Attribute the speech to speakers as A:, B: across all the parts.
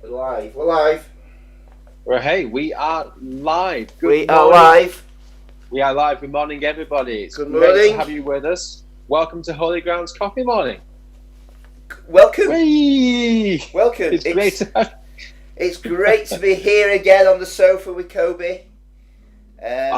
A: We're live. We're live.
B: Well, hey, we are live.
A: We are live.
B: We are live. Good morning, everybody. It's
A: Good
B: great
A: morning.
B: to have you with us. Welcome to Holy Grounds Coffee Morning.
A: Welcome.
B: Whee!
A: Welcome.
B: It's great to have...
A: It's great to be here again on the sofa with Kobe.
B: Can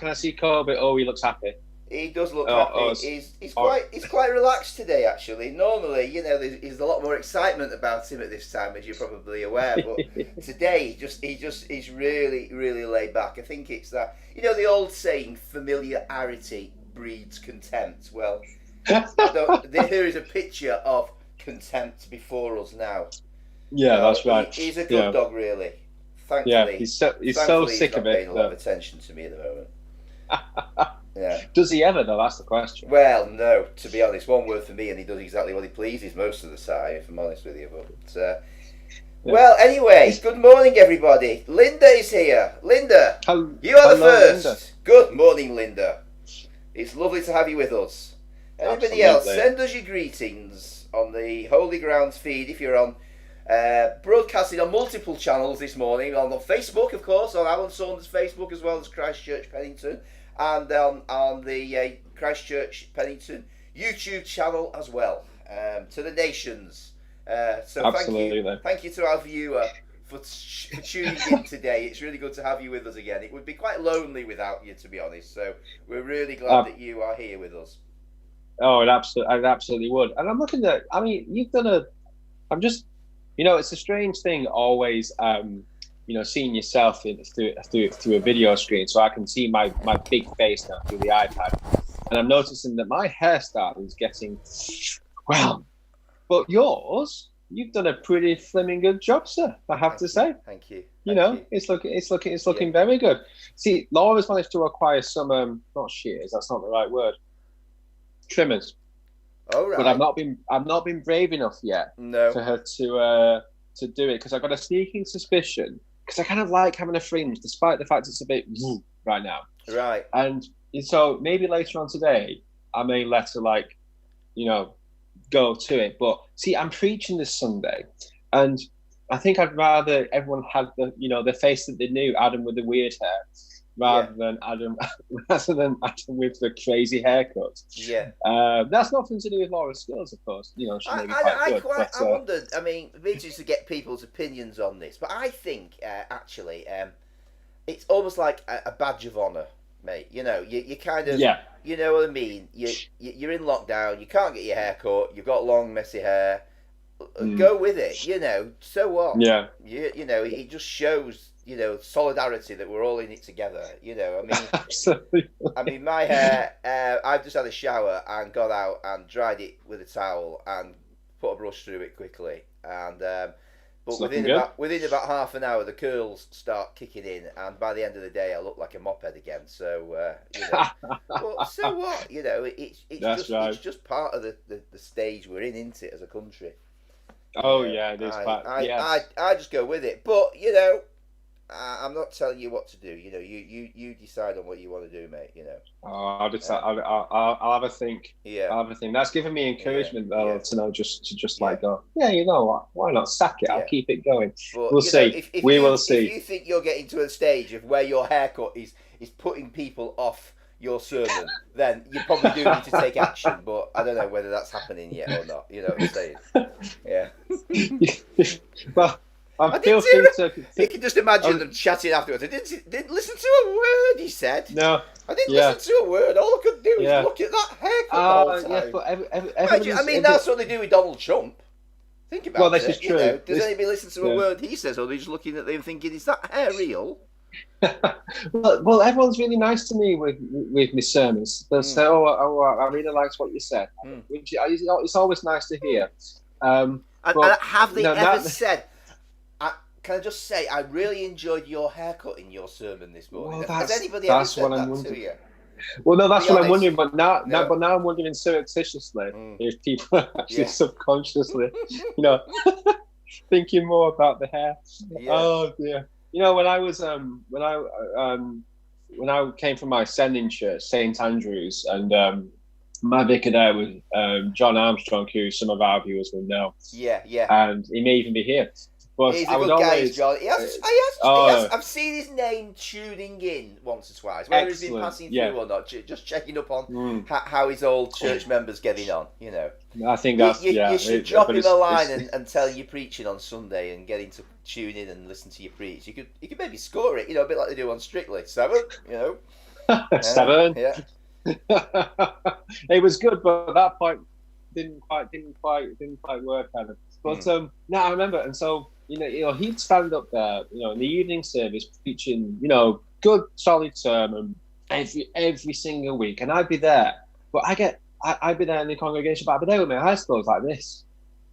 B: I see Kobe? Oh, he looks happy.
A: He does look happy. He's quite relaxed today, actually. Normally, you know, there's a lot more excitement about him at this time, as you're probably aware. But today, he's really laid back. I think it's that, you know, the old saying, familiarity breeds contempt. Well, here is a picture of contempt before us now.
B: Yeah, that's right.
A: He's a good dog, really. Thankfully,
B: yeah, he's so sick of it.
A: He's not paying a lot of attention to me at the moment. Yeah.
B: Does he ever, though? That's the question.
A: Well, no. To be honest, one word for me, and he does exactly what he pleases most of the time, if I'm honest with you. But well, anyway, good morning, everybody. Linda is here. Linda, you are the first. Linda. Good morning, Linda. It's lovely to have you with us. Anybody else, send us your greetings on the Holy Grounds feed if you're on. Broadcasting on multiple channels this morning, on Facebook, of course, on Alan Saunders' Facebook, as well as Christ Church Pennington, and on the Christ Church Pennington YouTube channel as well, to the nations. So
B: absolutely.
A: Thank you to our viewer for tuning in today. It's really good to have you with us again. It would be quite lonely without you, to be honest, so we're really glad that you are here with us.
B: Oh, it absolutely would. And I'm looking at, I mean, you've done you know, it's a strange thing always, you know, seeing yourself through a video screen, so I can see my big face now through the iPad, and I'm noticing that my hairstyle is getting well. But yours, you've done a pretty flimming good job, sir. I have to say.
A: Thank you.
B: You know, it's looking very good. See, Laura's managed to acquire some not shears. That's not the right word. Trimmers.
A: Oh, right.
B: But I've not been brave enough yet for her to do it, because I've got a sneaking suspicion, because I kind of like having a fringe despite the fact it's a bit right now.
A: Right.
B: And so maybe later on today I may let her, like, you know, go to it. But see, I'm preaching this Sunday, and I think I'd rather everyone had the face that they knew, Adam with the weird hair, rather than Adam with the crazy haircut.
A: Yeah.
B: That's nothing to do with Laura's skills, of course. You know, she may be quite good.
A: I wondered, I mean, it'd be interesting to get people's opinions on this, but I think, actually, it's almost like a badge of honour, mate. You know, you kind of, you know what I mean? You're in lockdown, you can't get your hair cut, you've got long, messy hair. Go with it, you know, so what?
B: Yeah.
A: You know, it just shows, you know, solidarity, that we're all in it together, you know. I mean,
B: absolutely.
A: I mean, my hair, I've just had a shower and got out and dried it with a towel and put a brush through it quickly, and but within about half an hour the curls start kicking in, and by the end of the day I look like a mophead again. So you know, well, so what? You know, it's just part of the stage we're in, isn't it, as a country?
B: Oh yeah, it is.
A: I just go with it, but you know, I'm not telling you what to do. You know, you decide on what you want to do, mate. You know.
B: Oh, I'll decide. I'll have a think.
A: Yeah.
B: I'll have a think. That's given me encouragement, though, to know like go. Yeah, you know what? Why not sack it? I'll keep it going.
A: But,
B: we'll see. We will see.
A: If you think you're getting to a stage of where your haircut is putting people off your sermon, then you probably do need to take action. But I don't know whether that's happening yet or not. You know what I'm saying? Yeah.
B: Well. You
A: can just imagine them chatting afterwards. I didn't listen to a word he said.
B: No.
A: I didn't listen to a word. All I could do is look at that haircut all the time.
B: But
A: I mean, that's what they do with Donald Trump. Think about it.
B: Well, this is true.
A: You know, does anybody listen to a word he says, or are they just looking at them thinking, is that hair real?
B: well, everyone's really nice to me with my sermons. They'll say, "Oh, I really liked what you said," which it's always nice to hear.
A: And have they ever said? Can I just say, I really enjoyed your haircut in your sermon this morning.
B: Well,
A: has anybody ever said that to you?
B: Well, no, that's what I'm wondering. But now I'm wondering surreptitiously if people are actually subconsciously, you know, thinking more about the hair. Yeah. Oh dear. You know, when I was when I came from my sending church, St Andrews, and my vicar there was John Armstrong, who some of our viewers will know.
A: Yeah.
B: And he may even be here. But
A: he's
B: I
A: a
B: would
A: good guy,
B: always.
A: John. I've seen his name tuning in once or twice, whether he's been passing through or not. Just checking up on how his old church members getting on. You know,
B: I think that's
A: you should drop him a line and tell him you're preaching on Sunday and get him to tune in and listen to you preach. You could maybe score it, you know, a bit like they do on Strictly 7. You know,
B: 7.
A: Yeah.
B: It was good, but at that point didn't quite work kind of. But no, I remember, and so you know, he'd stand up there, you know, in the evening service preaching, you know, good solid sermon every single week, and I'd be there. But I'd be there in the congregation, but I'd be there with my eyes closed like this,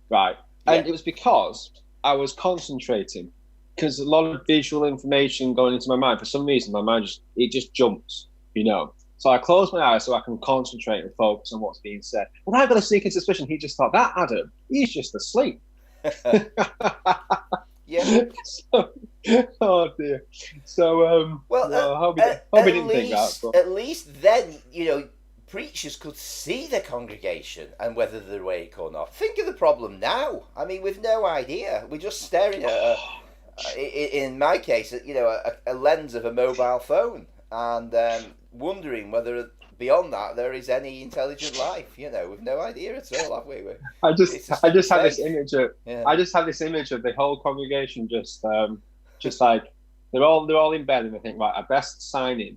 B: right? And it was because I was concentrating, because a lot of visual information going into my mind. For some reason, my mind just jumps, you know. So I closed my eyes so I can concentrate and focus on what's being said. When I got a sneaking suspicion, he just thought, that Adam, he's just asleep.
A: Yeah.
B: So, oh dear. So hope he didn't think that. But.
A: At least then, you know, preachers could see the congregation and whether they're awake or not. Think of the problem now. I mean, we've no idea. We're just staring at in my case, you know, a lens of a mobile phone and wondering whether beyond that there is any intelligent life. You know, we've no idea at all, have we?
B: I just have this image of the whole congregation just like they're all in bed, and I think, right, I best sign in.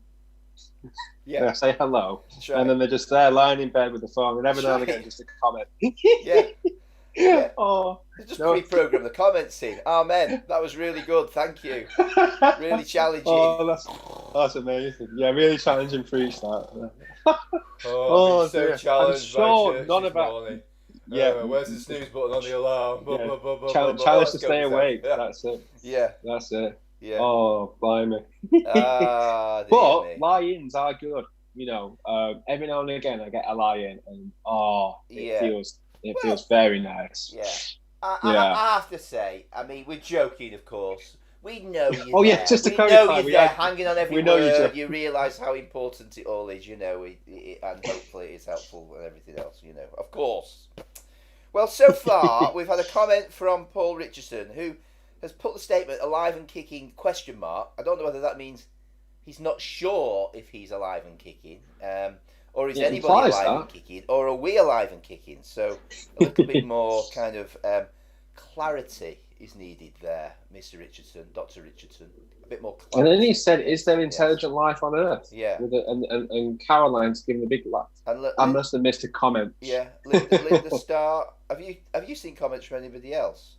B: Yeah, I say hello, right. And then they're just there lying in bed with the phone, and every now and again just a comment.
A: Yeah.
B: Oh,
A: just pre-program the comments in. Amen. That was really good. Thank you. Really challenging.
B: Oh, that's amazing. Yeah, really challenging preach that.
A: So challenged. I'm sure
B: none of that.
A: Where's the snooze button on the alarm?
B: Challenge to stay awake. That's it.
A: Yeah.
B: That's it.
A: Yeah.
B: Oh, blimey. But lie-ins are good. You know, every now and again I get a lie-in, and it feels very nice.
A: Yeah. I have to say, I mean, we're joking, of course. We know you're
B: there. Yeah, just to clarify,
A: you're there, hanging on every word. You realise how important it all is, you know, and hopefully it's helpful and everything else, you know. Of course. Well, so far, we've had a comment from Paul Richardson, who has put the statement alive and kicking ? I don't know whether that means he's not sure if he's alive and kicking, or is anybody alive and kicking, or are we alive and kicking? So a little bit more kind of clarity is needed there, Mr. Richardson, Dr. Richardson. A bit more clarity.
B: And then he said, is there intelligent life on Earth?
A: Yeah.
B: And Caroline's giving a big laugh. I must have missed a comment.
A: Yeah. Linda Starr. Have you seen comments from anybody else?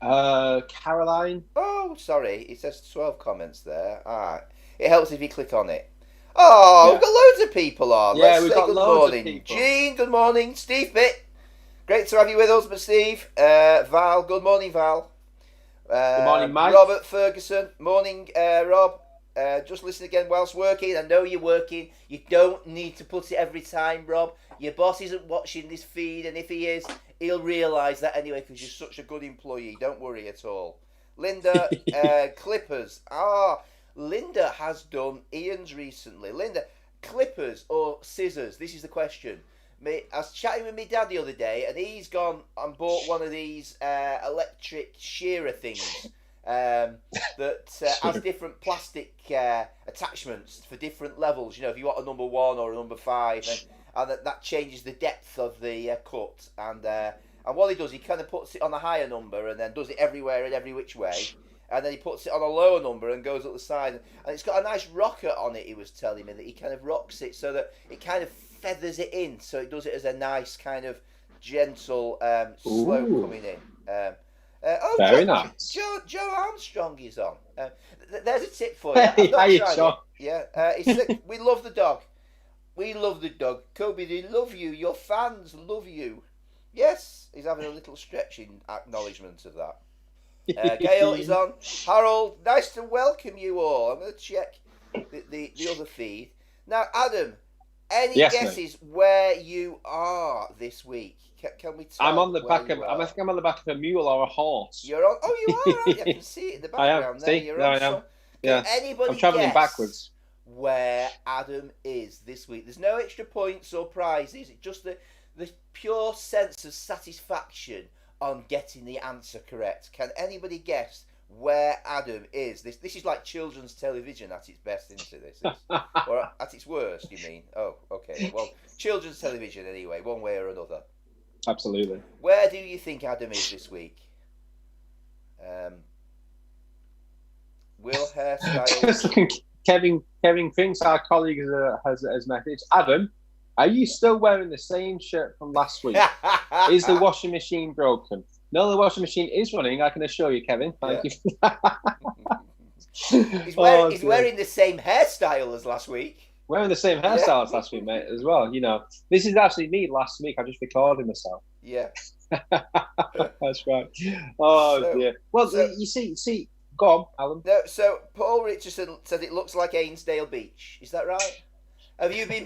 B: Caroline.
A: Oh, sorry. It says 12 comments there. All right. It helps if you click on it. Oh, we've got loads of people on.
B: Yeah,
A: Let's
B: we've
A: say
B: got
A: good
B: loads
A: morning.
B: of people.
A: Jean, good morning. Steve Pitt, great to have you with us, but Steve. Val, good morning, Val.
B: Good morning, Mike.
A: Robert Ferguson, morning, Rob. Just listen again whilst working. I know you're working. You don't need to put it every time, Rob. Your boss isn't watching this feed, and if he is, he'll realise that anyway because you're such a good employee. Don't worry at all. Linda, Clippers. Linda has done Ian's recently. Linda, clippers or scissors? This is the question. I was chatting with my dad the other day, and he's gone and bought one of these electric shearer things that has different plastic attachments for different levels. You know, if you want a number 1 or a number 5, and that changes the depth of the cut. And what he does, he kind of puts it on a higher number and then does it everywhere and every which way. And then he puts it on a lower number and goes up the side. And it's got a nice rocker on it, he was telling me, that he kind of rocks it so that it kind of feathers it in. So it does it as a nice kind of gentle slope coming in.
B: Very nice.
A: Joe Armstrong is on. There's a tip for you. I've not tried it. Yeah, he said, we love the dog. We love the dog. Kobe, they love you. Your fans love you. Yes, he's having a little stretching acknowledgement of that. Gail is on. Harold, nice to welcome you all. I'm going to check the other feed. Now, Adam, any guesses where you are this week? Can we tell?
B: I'm on the back of. I think I'm on the back of a mule or a horse.
A: You're on. Oh, you are. Right? I can see it in the background.
B: I am. See,
A: you're
B: I am.
A: Can anybody
B: I'm travelling
A: guess
B: backwards.
A: Where Adam is this week? There's no extra points or prizes. It's just the pure sense of satisfaction on getting the answer correct. Can anybody guess where Adam is? This is like children's television at its best, isn't it? This is, or at its worst, you mean? Oh, okay. Well, children's television anyway, one way or another.
B: Absolutely.
A: Where do you think Adam is this week? Will hairstyle?
B: Kevin thinks our colleague has messaged. Adam, are you still wearing the same shirt from last week? Is the washing machine broken? No, the washing machine is running, I can assure you, Kevin. Thank you for that.
A: He's wearing the same hairstyle as last week.
B: Wearing the same hairstyle as last week, mate, as well. You know, this is actually me last week. I just recorded myself.
A: Yeah.
B: That's right. Oh, dear. Well, you see, go on, Alan.
A: No, so Paul Richardson said it looks like Ainsdale Beach. Is that right? Have you been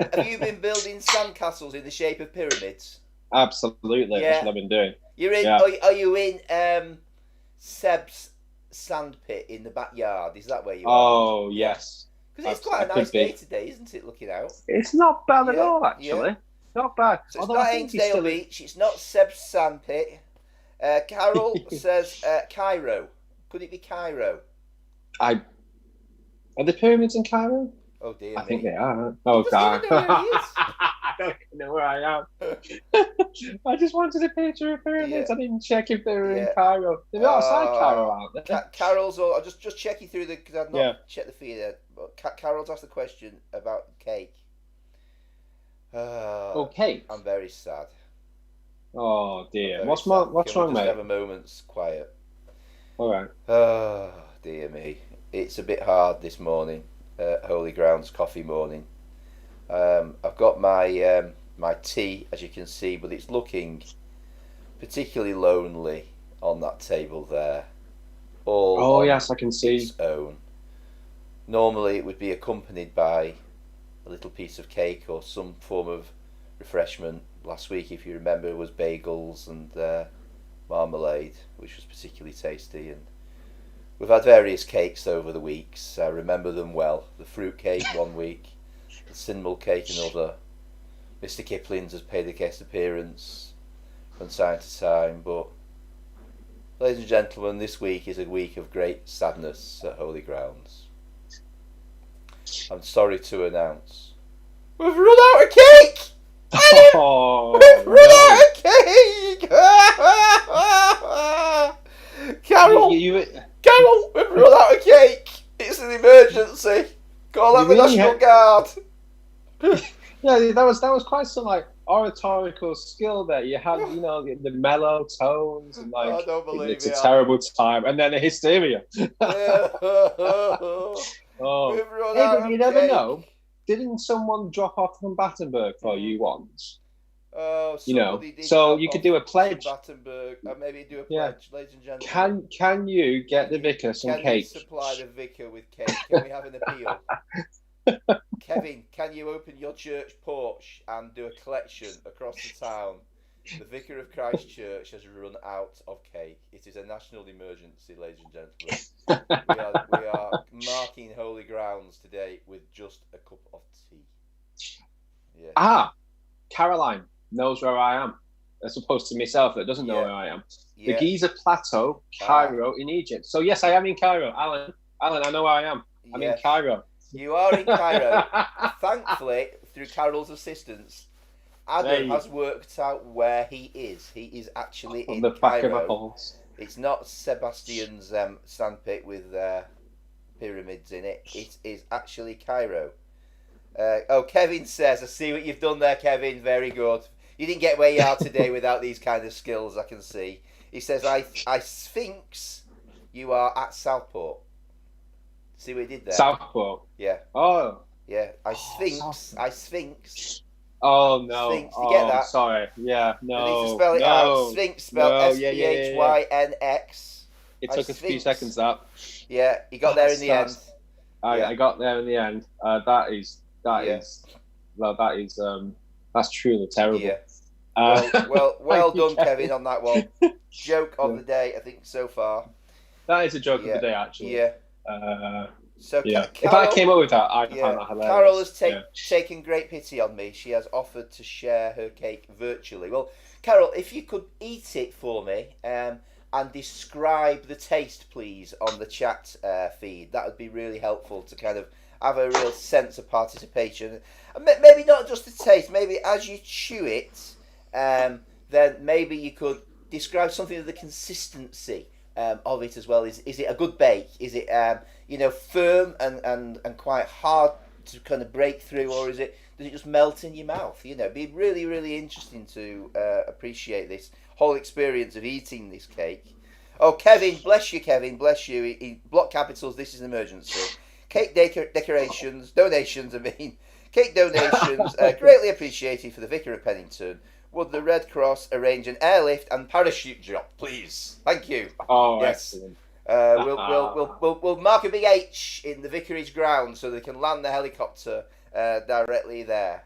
A: building sandcastles in the shape of pyramids?
B: Absolutely. Yeah. That's what I've been doing.
A: You're in. Yeah. Are you in Seb's sand pit in the backyard? Is that where you are?
B: Oh, yes.
A: Because it's quite a nice day today, isn't it? Looking out.
B: It's not bad at all, actually. Yeah. Not bad.
A: So it's not Ainsdale Beach. It's not Seb's sand pit. Carol says Cairo. Could it be Cairo?
B: Are the pyramids in Cairo?
A: Oh dear.
B: I think they are. Oh God. I don't even know where I am. I just wanted a picture of pyramids. Yeah. I didn't check if they were in Cairo. They're outside Cairo, aren't they?
A: Carol's all. I'll just checking through because I've not checked the feed there. But Carol's asked the question about cake.
B: Cake.
A: I'm very sad.
B: Oh dear. What's wrong, mate?
A: Have a moment's quiet.
B: All right.
A: Oh dear me. It's a bit hard this morning. Holy Grounds coffee morning. I've got my my tea, as you can see, but it's looking particularly lonely on that table there.
B: All yes, I can see.
A: Its own. Normally, it would be accompanied by a little piece of cake or some form of refreshment. Last week, if you remember, was bagels and marmalade, which was particularly tasty. And we've had various cakes over the weeks. I remember them well. The fruit cake one week, the cinnamon cake another. Mr. Kipling's has paid a guest appearance from time to time. But, ladies and gentlemen, this week is a week of great sadness at Holy Grounds. I'm sorry to announce we've run out of cake! We've run out of cake! Carol! Carol, we've run out of cake! It's an emergency! Call out the National Guard!
B: Yeah, that was quite some like oratorical skill there. You had, you know, the mellow tones and like
A: I don't believe
B: it's a terrible time, and then the hysteria. Oh,
A: we've run
B: hey,
A: out
B: but you
A: of
B: never
A: cake.
B: know. Didn't someone drop off from Battenberg for you once?
A: Oh,
B: you know, so you could do a pledge.
A: Battenberg, maybe do a pledge, ladies and gentlemen.
B: Can you get the vicar some cake?
A: Can you supply the vicar with cake? Can we have an appeal? Kevin, can you open your church porch and do a collection across the town? The vicar of Christ Church has run out of cake. It is a national emergency, ladies and gentlemen. We are marking Holy Grounds today with just a cup of tea. Yeah.
B: Caroline knows where I am, as opposed to myself that doesn't know where I am. The Giza Plateau, Cairo, in Egypt. So yes, I am in Cairo. Alan, I know where I am. I'm in Cairo.
A: You are in Cairo. Thankfully, through Carol's assistance, Adam has worked out where he is. He is actually in
B: the back
A: Cairo.
B: of a horse.
A: It's not Sebastian's sandpit with pyramids in it. It is actually Cairo. Kevin says, I see what you've done there, Kevin. Very good. You didn't get where you are today without these kind of skills, I can see. He says, I Sphinx, you are at Southport. See what he did there?
B: Southport.
A: Yeah.
B: Oh.
A: Yeah. I Sphinx.
B: Oh no!
A: Sphinx. You get that?
B: Sorry. Yeah. No.
A: I need to spell it out. Sphinx spelled SPHYNX.
B: It took a few seconds. That.
A: Yeah, you got there in the end.
B: I got there in the end. That's truly terrible.
A: Yeah. Well done, Kevin, on that one. Joke of the day, I think, so far.
B: That is a joke of the day, actually.
A: Yeah. So
B: yeah.
A: Carol,
B: if I came up with that, I'd find that hilarious.
A: Carol has taken great pity on me. She has offered to share her cake virtually. Well, Carol, if you could eat it for me and describe the taste, please, on the chat feed, that would be really helpful to kind of have a real sense of participation. And maybe not just the taste, maybe as you chew it, then maybe you could describe something of the consistency of it as well. Is it a good bake? Is it firm and quite hard to kind of break through, or does it just melt in your mouth? It'd be really, really interesting to appreciate this whole experience of eating this cake. Oh, Kevin, bless you, Kevin, bless you. He block capitals. This is an emergency. Cake donations. Cake donations greatly appreciated for the Vicar of Pennington. Would the Red Cross arrange an airlift and parachute drop, please? Thank you.
B: Oh,
A: yes.
B: Excellent.
A: We'll mark a big H in the vicarage ground so they can land the helicopter directly there.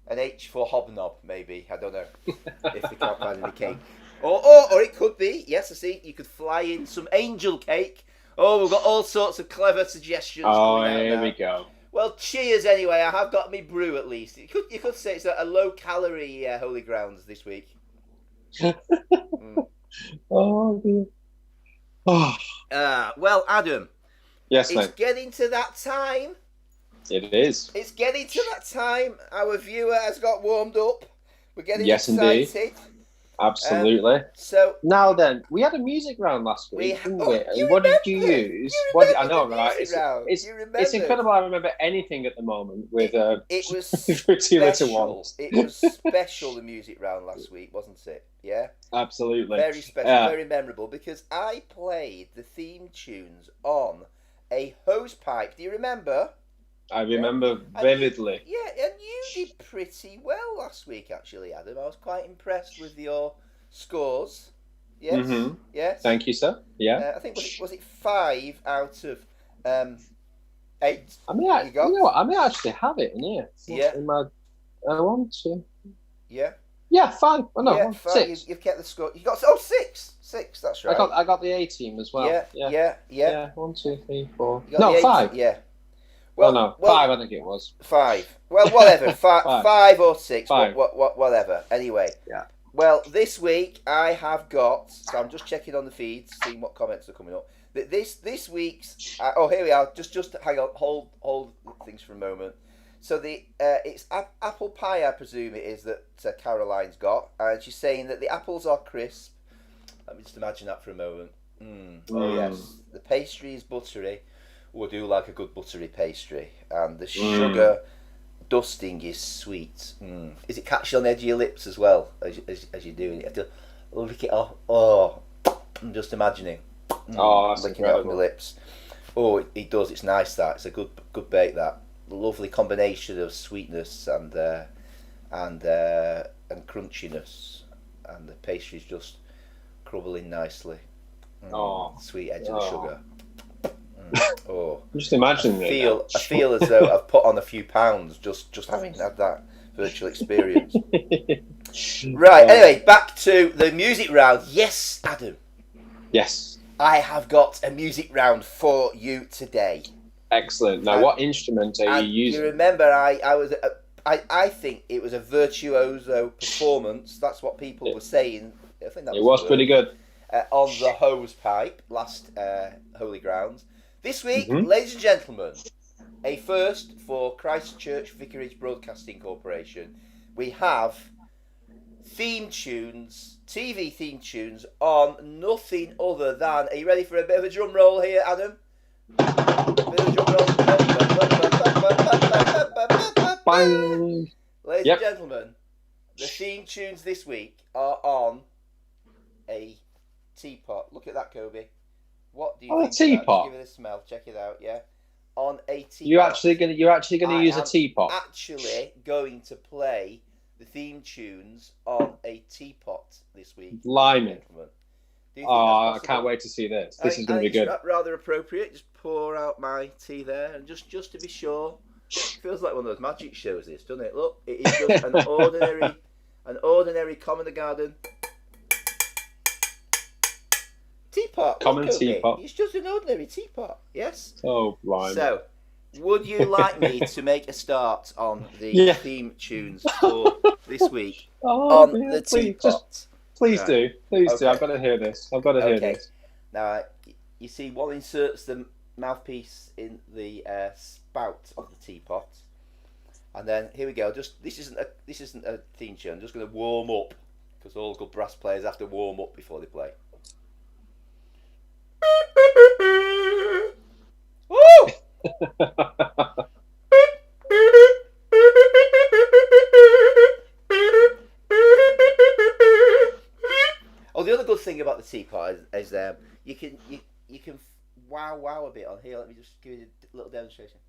A: An H for hobnob, maybe. I don't know if they can't find any cake. Or it could be. Yes, I see. You could fly in some angel cake. Oh, we've got all sorts of clever suggestions.
B: Oh, here we go.
A: Well, cheers anyway. I have got me brew at least. You could say it's a low-calorie Holy Grounds this week.
B: Oh, dear. Oh.
A: Well, Adam.
B: Yes,
A: it's getting to that time.
B: It is.
A: It's getting to that time. Our viewer has got warmed up. We're getting excited.
B: Indeed. Absolutely.
A: So
B: now then, we had a music round last week, didn't we? What did you use? I know, right? It's incredible. I remember anything at the moment with
A: it was
B: 2 little ones.
A: It was special, the music round last week, wasn't it? Yeah.
B: Absolutely.
A: Very special, very memorable, because I played the theme tunes on a hose pipe. Do you remember?
B: I remember vividly.
A: And you did pretty well last week, actually, Adam. I was quite impressed with your scores. Yes.
B: Mm-hmm.
A: Yes.
B: Thank you, sir. Yeah.
A: I think was it 5 out of 8?
B: I may actually have it in here.
A: Yeah.
B: I want to.
A: Yeah.
B: Yeah, 5. Oh no,
A: yeah,
B: 6.
A: You've kept the score. You got 6. 6. That's right.
B: I got the A team as well.
A: Yeah.
B: 1, 2, 3, 4.
A: No,
B: 5.
A: Yeah.
B: Well, 5. I think it was
A: 5. Well, whatever. 5 or 6.
B: 5.
A: Whatever. Anyway.
B: Yeah.
A: Well, this week I have got. So I'm just checking on the feeds, seeing what comments are coming up. This week's. Here we are. Just hang on. Hold things for a moment. So it's apple pie, I presume it is, that Caroline's got, and she's saying that the apples are crisp. Let me just imagine that for a moment. Oh yes, the pastry is buttery. We do like a good buttery pastry, and the sugar dusting is sweet. Is it catchy on the edge of your lips as well as you're doing it? You have to lick it off. Oh, I'm just imagining.
B: That's
A: licking it off my lips. Oh, it does. It's nice. That it's a good bake. That lovely combination of sweetness and crunchiness, and the pastry's just crumbling nicely. Sweet edge of the sugar.
B: Just imagine
A: I feel as though I've put on a few pounds just having had that virtual experience. Right, anyway, back to the music round. Yes, Adam.
B: Yes.
A: I have got a music round for you today.
B: Excellent. Now, what instrument are you using?
A: You remember, I think it was a virtuoso performance. That's what people were saying. I think that
B: was pretty good.
A: On the hose pipe last Holy Grounds. This week, ladies and gentlemen, a first for Christ Church Vicarage Broadcasting Corporation. We have theme tunes, TV theme tunes on nothing other than. Are you ready for a bit of a drum roll here, Adam? A bit of a drum roll. Ladies and gentlemen, the theme tunes this week are on a teapot. Look at that, Kobe. What do you think?
B: A teapot.
A: Give it a smell. Check it out. Yeah, on a teapot.
B: You're actually gonna use a teapot.
A: Actually, going to play the theme tunes on a teapot this week.
B: Blimey. I can't wait to see this. This is going to be good.
A: Rather appropriate. Just pour out my tea there, and just to be sure, feels like one of those magic shows. This, doesn't it? Look, it is just an ordinary common garden Teapot.
B: Common
A: look,
B: teapot.
A: It's just an ordinary teapot. Yes.
B: Oh, blimey.
A: So, would you like me to make a start on the theme tunes for this week on the teapot?
B: Please do. I've got to hear this. I've got to hear this.
A: Now, you see, one inserts the mouthpiece in the spout of the teapot, and then here we go. This isn't a theme tune. I'm just going to warm up because all good brass players have to warm up before they play. Woo! Oh, the other good thing about the teapot is you can wow a bit on here. Let me just give you a little demonstration.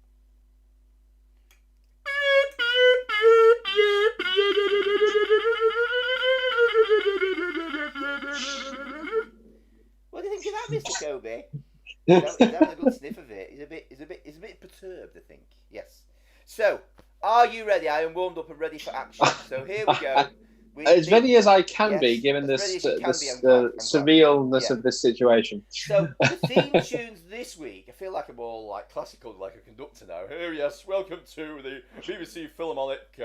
A: What do you think of that, Mr. Kobe? He's having a good sniff of it. He's a bit perturbed, I think. Yes. So, are you ready? I am warmed up and ready for action. So here we go.
B: As ready as I can be, given the surrealness of this situation.
A: So the theme tunes this week, I feel like I'm all like classical, like a conductor now. Here, yes, welcome to the BBC Philharmonic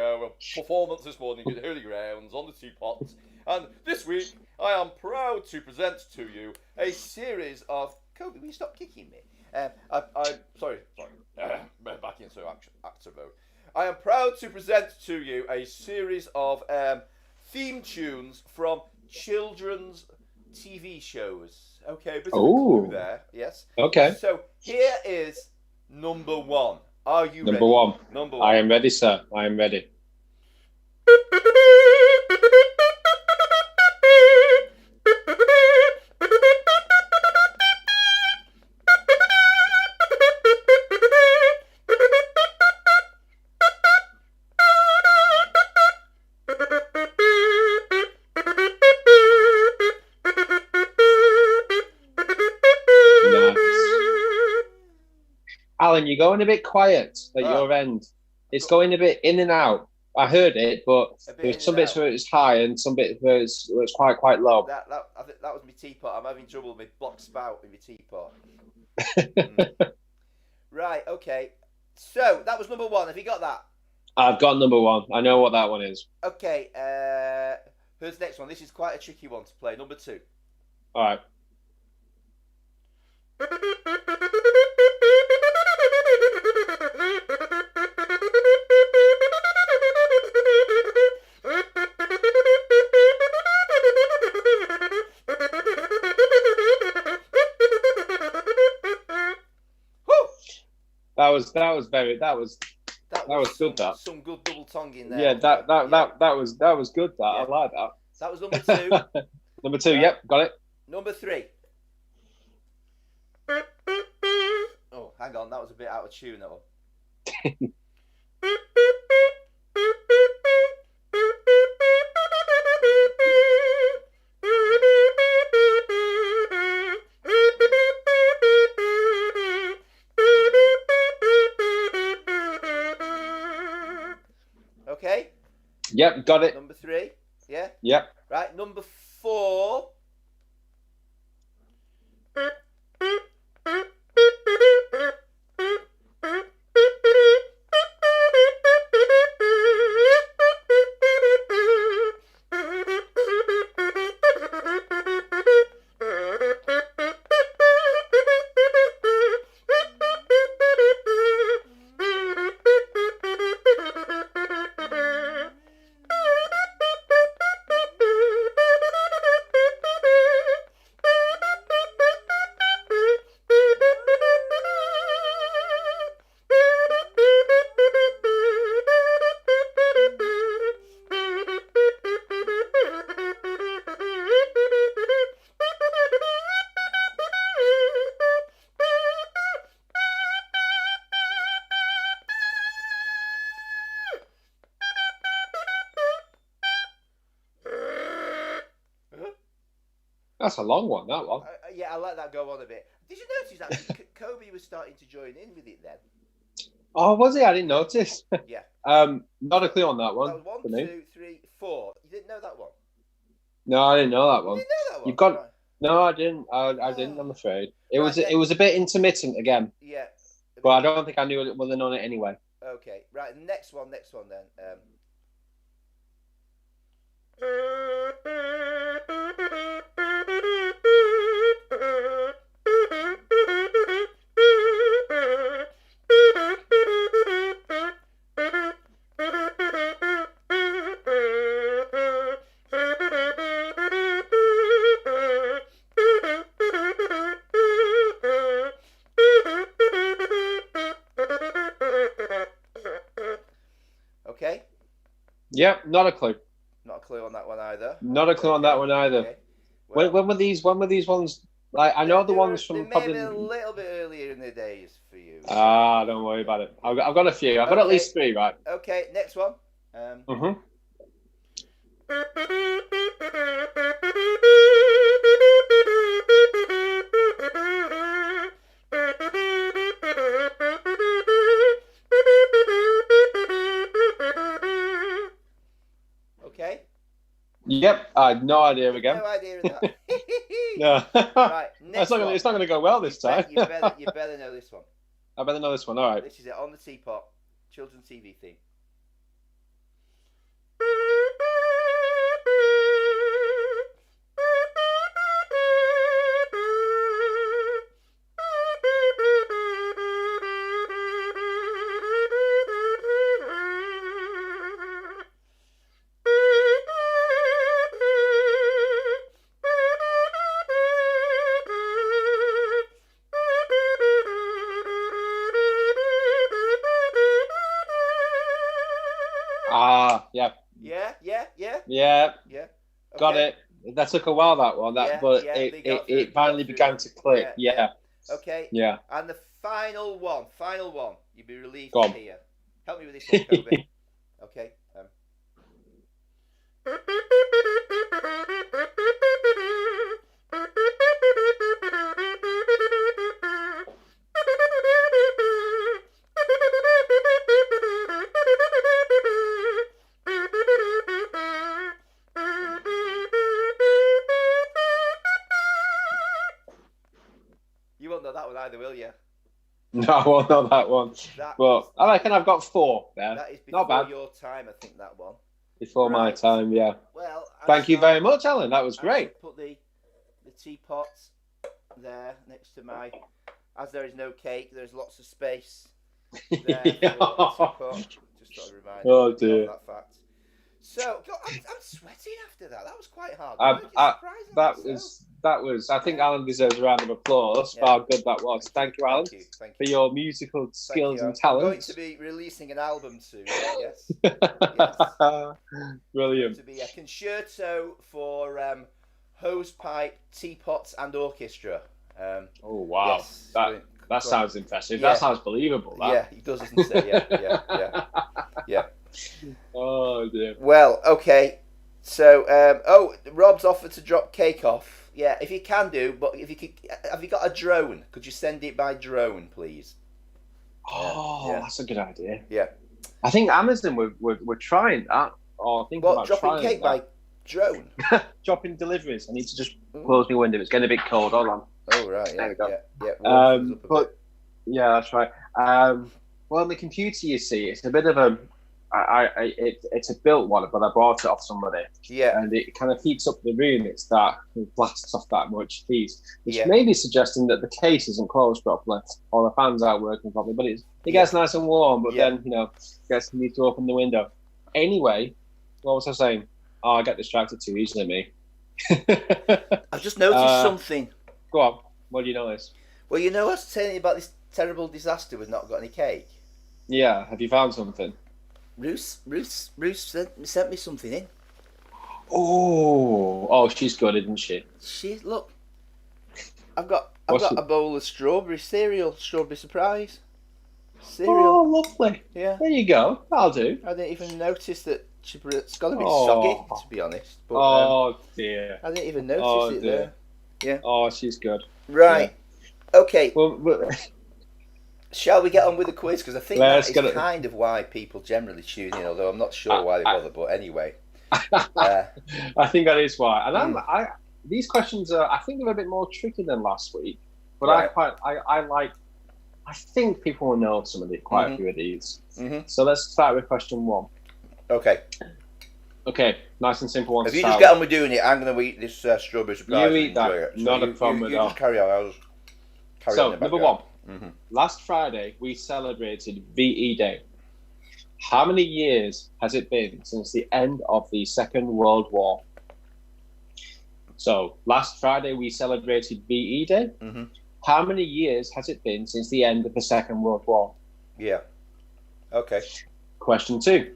A: performance this morning at Holy Grounds on the Teapot. And this week, I am proud to present to you a series of... Kobe, will you stop kicking me? Sorry. Back into actor mode. I am proud to present to you a series of theme tunes from children's TV shows. Okay, bit of a clue there. Yes.
B: Okay.
A: So here is number one. Are you ready?
B: Number one.
A: Number one.
B: I am ready, sir. I am ready. Alan, you're going a bit quiet at your end. It's going a bit in and out. I heard it, but there's some bits where it's high and some bits where it's quite low.
A: I think that was my teapot. I'm having trouble with my block spout with my teapot. Right, okay. So, that was number one. Have you got that?
B: I've got number one. I know what that one is.
A: Okay, here's the next one. This is quite a tricky one to play. Number two.
B: All right. That was good. That
A: some good double tongue in there.
B: Yeah, that was good. I like that.
A: That was number two.
B: Number two. Yep, got it.
A: Number three. Oh, hang on, that was a bit out of tune. That one. Okay.
B: Yep, got it.
A: Number three. Yeah.
B: Yep.
A: Right. Number four.
B: That's a long one, that one.
A: Yeah, I let that go on a bit. Did you notice that Kobe was starting to join in with it then?
B: Oh, was he? I didn't notice.
A: Yeah.
B: Not a clue on that one.
A: That was 1, 2, 3, 4. You didn't know that one?
B: No, I didn't know that one.
A: You didn't know that one?
B: You've got...
A: Right.
B: No, I didn't. I didn't. I'm afraid it was a bit intermittent again.
A: Yeah.
B: But I don't think I knew it wasn't on it anyway.
A: Okay, right. Next one then. Okay.
B: Yep, not a clue.
A: Not a clue on that one either.
B: Not a clue on that one either. Okay. Well, when were these ones? Like I know the ones from
A: they
B: probably
A: may have been a little bit earlier in the days for you.
B: Don't worry about it. I've got a few. I've got at least 3, right?
A: Okay, next one. Okay.
B: Yep, I had no idea again.
A: No idea of that.
B: No.
A: Right, next one.
B: It's not going to go well this time.
A: You better know this one.
B: I better know this one. All right.
A: This is it on the teapot. Children's TV theme.
B: Yeah.
A: Okay.
B: Got it. That took a while, that one. But it finally began to click. Yeah.
A: Okay.
B: Yeah.
A: And the final one. You'd be relieved
B: to
A: hear. Help me with this one, Kobe. Okay. You won't know that one either, will you?
B: No, I won't know that one. But I reckon I've got 4 there.
A: That is before
B: Not bad.
A: Your time, I think, that one.
B: Before my time, yeah.
A: Well,
B: thank you very much, Alan. That was great.
A: Put the teapot there next to my. As there is no cake, there's lots of space there for the teapot. Just sort of remind
B: you of
A: that fact. So, God, I'm sweating after that. That was quite hard
B: That was. I think Alan deserves a round of applause for how good that was. Thank you, Alan,
A: Thank you.
B: for your musical skills and talents.
A: I'm going to be releasing an album soon. Yes.
B: Brilliant.
A: To be a concerto for hose pipe, teapots, and orchestra.
B: Oh wow, yes, that sounds impressive.
A: Yeah.
B: That sounds believable. That.
A: Yeah, it does, doesn't it? Yeah.
B: Oh dear.
A: Well, okay. So, Rob's offered to drop cake off. Yeah, if you can do, but if you could, have you got a drone? Could you send it by drone, please?
B: That's a good idea.
A: Yeah.
B: I think Amazon we're trying that. Or thinking about
A: dropping cake by drone?
B: Dropping deliveries. I need to just close my window. It's getting a bit cold. Hold on.
A: Oh right. Yeah. There we
B: go. Yeah, that's right. Well, on the computer, you see, it's a bit of a. It's a built one, but I bought it off somebody.
A: Yeah.
B: And it kind of heats up the room. It's dark and blasts off that much heat, which may be suggesting that the case isn't closed properly or the fans aren't working properly. But it gets nice and warm, but then gets need to open the window. Anyway, what was I saying? Oh, I get distracted too easily, me.
A: I've just noticed something.
B: Go on. What do you notice?
A: Well, I was telling you about this terrible disaster with not got any cake.
B: Yeah. Have you found something?
A: Ruth sent me something in.
B: Oh, she's good, isn't she?
A: Look. I've got a bowl of strawberry cereal, strawberry surprise cereal.
B: Oh, lovely.
A: Yeah.
B: There you go. That'll do.
A: I didn't even notice that it's got to be soggy, to be honest.
B: But, dear.
A: I didn't even notice it there. Yeah.
B: Oh, she's good.
A: Right. Yeah. Okay.
B: Well,
A: shall we get on with the quiz? Because I think that is kind of why people generally tune in, although I'm not sure why they bother. But anyway.
B: I think that is why. And these questions are, I think they're a bit more tricky than last week, but
A: Right.
B: I think people will know some of the quite a few of these. So let's start with question 1.
A: Okay.
B: Okay, nice and simple one.
A: If
B: to
A: you
B: start
A: just get
B: with.
A: on with doing it, I'm going to eat this strawberry surprise.
B: You eat
A: and enjoy
B: that.
A: it. So
B: Not a problem at
A: you
B: all.
A: just carry on. I'll just carry on in the
B: number
A: background.
B: 1. Last Friday, we celebrated VE Day. How many years has it been since the end of the Second World War? So, last Friday, we celebrated VE Day. How many years has it been since the end of the Second World War?
A: Yeah. Okay.
B: Question 2.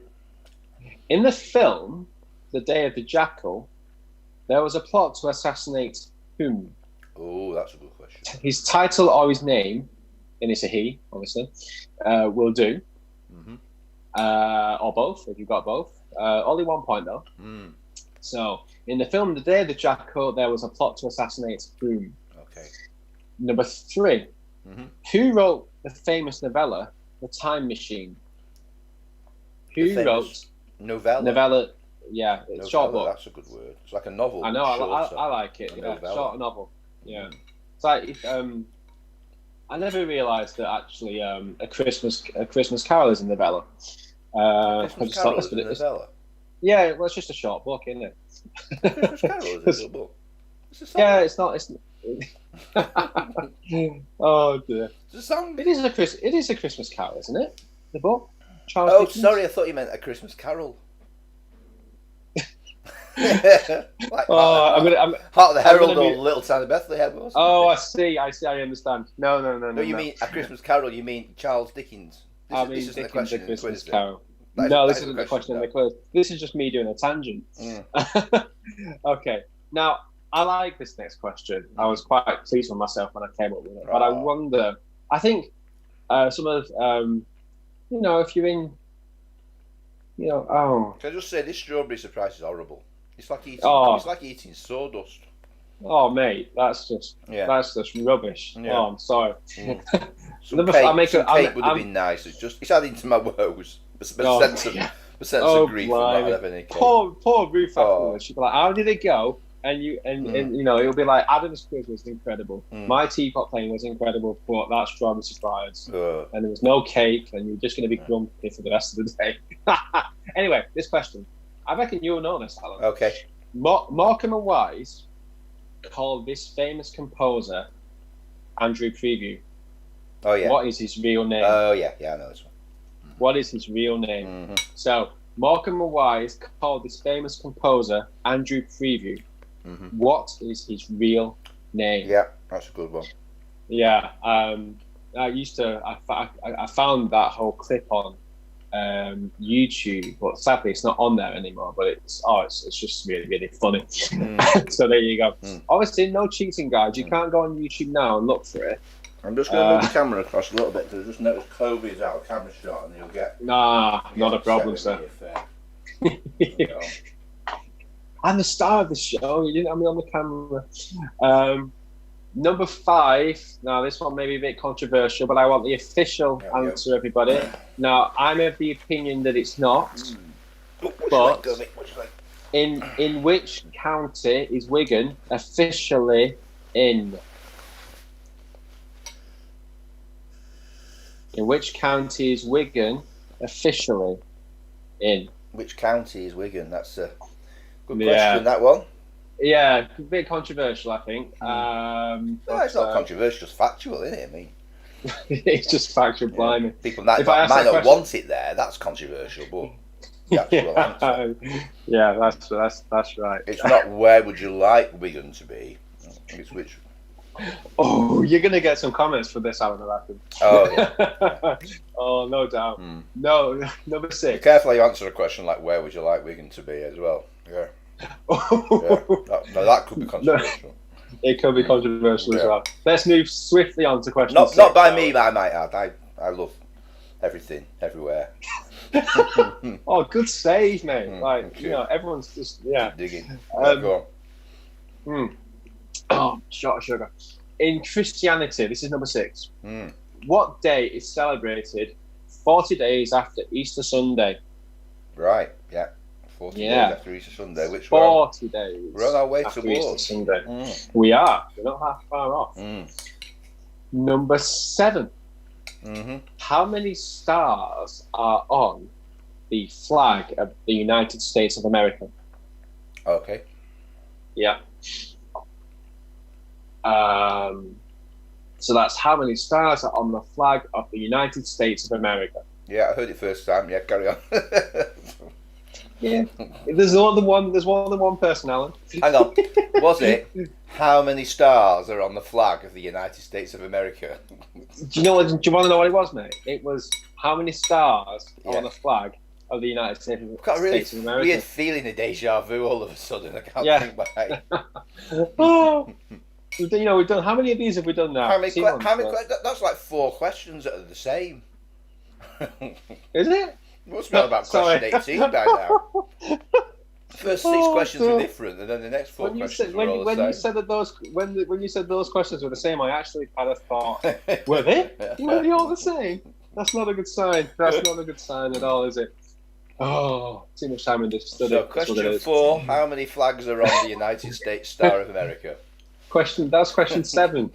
B: In the film, The Day of the Jackal, there was a plot to assassinate whom?
A: Oh, that's a good question.
B: His title or his name, and it's a he, obviously, will do. Or both, if you've got both. Only 1 point, though. So, in the film The Day of the Jackal, there was a plot to assassinate whom?
A: Okay.
B: Number 3. Who wrote the famous novella, The Time Machine? Who wrote... Novella, yeah, it's
A: novella,
B: short book.
A: That's a good word. It's like a novel.
B: I know, I like it. Yeah, short novel. Yeah. It's like, I never realised that actually a Christmas Carol is a novella.
A: Christmas Carol is a novella?
B: Yeah, well, it's just a short book, isn't it?
A: Christmas Carol is a little book. It's a song.
B: Yeah, it's not. Oh dear.
A: It's a song.
B: It is a Christmas Carol, isn't it? The book.
A: Charles Dickens? Sorry, I thought you meant A Christmas Carol. Like Heart of the Herald or Little Town of Bethlehem or something.
B: Oh, I see, I understand. No.
A: No, you mean A Christmas Carol, you mean Charles Dickens. This isn't a question in the quiz.
B: Carol. No, this isn't a question in the quiz. This is just me doing a tangent. Okay, now, I like this next question. I was quite pleased with myself when I came up with it. But I wonder, I think some of, if you're in, Can
A: I just say, this strawberry surprise is horrible. It's like eating sawdust.
B: Oh, mate, that's just rubbish.
A: Yeah.
B: Oh, I'm sorry.
A: Some cake would have been nice. It's adding to my woes. A sense of grief from not having any cake.
B: Poor Ruth afterwards. She'd be like, "How did it go?" And it'll be like, Adam's quiz was incredible. My teapot playing was incredible, but that strawberry surprise. And there was no cake, and you're just going to be grumpy for the rest of the day. Anyway, this question. I reckon you'll know this, Alan.
A: Okay.
B: Morecambe and Wise called this famous composer Andrew Preview.
A: Oh, yeah.
B: What is his real name?
A: Oh, yeah. Yeah, I know this one.
B: What is his real name? So, Morecambe and Wise called this famous composer Andrew Preview. What is his real name?
A: Yeah, that's a good one.
B: Yeah, I found that whole clip on YouTube, but sadly it's not on there anymore. But it's just really, really funny. So there you go. Obviously, no cheating, guys. You can't go on YouTube now and look for it.
A: I'm just going to move the camera across a little bit because I just noticed Kobe's out of camera shot and he'll get...
B: Not a problem, sir. I'm the star of the show. You didn't have me on the camera. Number 5. Now, this one may be a bit controversial, but I want the official answer, everybody. Now, I'm of the opinion that it's not. But in which county is Wigan officially in? In which county is Wigan officially in?
A: Which county is Wigan? That's a good question, that one.
B: Yeah, a bit controversial, I think.
A: It's not controversial, it's factual, isn't it? I mean,
B: it's just factual, blimey.
A: People might not want it there, that's controversial, but the actual answer.
B: Yeah, that's right.
A: It's not where would you like Wigan to be, it's which...
B: Oh, you're going to get some comments for this, Alan, I reckon.
A: Oh, yeah.
B: Oh, no doubt. No, number 6.
A: Be careful how you answer a question like, where would you like Wigan to be as well? Yeah. That could be controversial.
B: It could be controversial as well. Let's move swiftly on to question 6.
A: Not by me, I might add. I love everything, everywhere.
B: Oh, good save, mate. Everyone's just,
A: digging. Go
B: on. Oh, shot of sugar. In Christianity, this is number 6. What day is celebrated 40 days after Easter Sunday?
A: Right, yeah. 40 days after Easter Sunday, which
B: 40 days.
A: We're on our way
B: after
A: towards.
B: Easter Sunday. We are. We're not half far off. Number 7. How many stars are on the flag of the United States of America?
A: Okay.
B: Yeah. So that's how many stars are on the flag of the United States of America.
A: Yeah, I heard it first time. Yeah, carry on.
B: Yeah. There's more than one person, Alan.
A: Hang on. Was it how many stars are on the flag of the United States of America?
B: Do you want to know what it was, mate? It was how many stars are on the flag of the United States of America.
A: I've got a really weird feeling of deja vu all of a sudden. I can't think why.
B: We've done. How many of these have we done now?
A: How many that's like 4 questions that are the same.
B: Is it?
A: Must be about question 18 by now. First 6 questions were different, and then the next 4 questions were all the same.
B: You said that when you said those questions were the same, I actually had a thought. Were they? Were they all the same? That's not a good sign. That's not a good sign at all, is it? Oh, too much time in this study.
A: So, question 4: how many flags are on the United States Star of America?
B: That's question 7.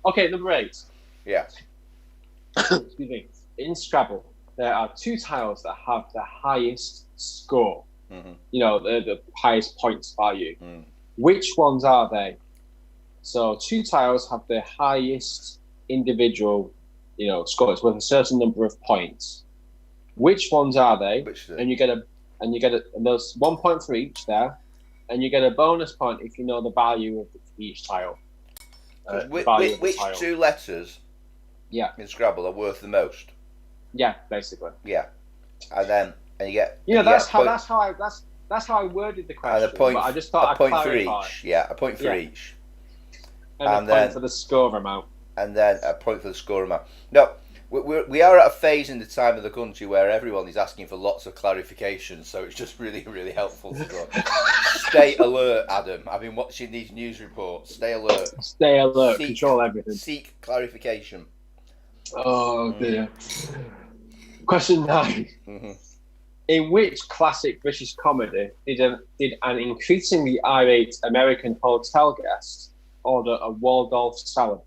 B: Okay, number 8.
A: Yeah.
B: Excuse me. In Scrabble, there are 2 tiles that have the highest score. The highest points value. Which ones are they? So 2 tiles have the highest individual, scores with a certain number of points. Which ones are they? And there's 1 point for each there, and you get a bonus point if you know the value of each tile.
A: Which 2 letters?
B: Yeah.
A: In Scrabble are worth the most.
B: Yeah, basically.
A: Yeah, and you get.
B: That's how I worded the question.
A: And a point.
B: But I just thought
A: a point for each. Yeah, a point for each.
B: And a point for the score amount.
A: And then a point for the score amount. No, we are at a phase in the time of the country where everyone is asking for lots of clarification. So it's just really, really helpful to go. Stay alert, Adam. I've been watching these news reports. Stay alert.
B: Stay alert. Control everything.
A: Seek clarification.
B: Oh dear. Question 9. In which classic British comedy did an increasingly irate American hotel guest order a Waldorf salad?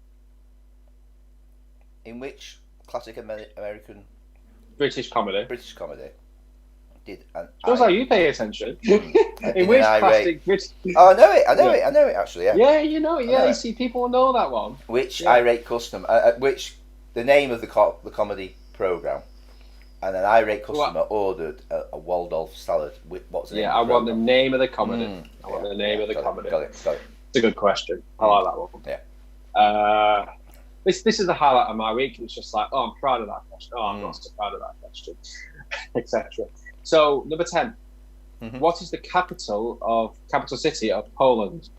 A: In which classic American
B: British comedy
A: did an
B: shows how you pay attention. In which classic British?
A: Oh, I know it actually. Yeah.
B: Yeah, you know it. Yeah, you see, people know that one.
A: Which irate customer? Which the name of the comedy program? And an irate customer ordered a Waldorf salad with what's the name?
B: I want the name of the comedy. I want the name of the comedy.
A: Got it.
B: It's a good question. I like that one.
A: Yeah.
B: This is the highlight of my week. It's just like, I'm proud of that question. I'm not so proud of that question, etc. So number 10. What is the capital city of Poland?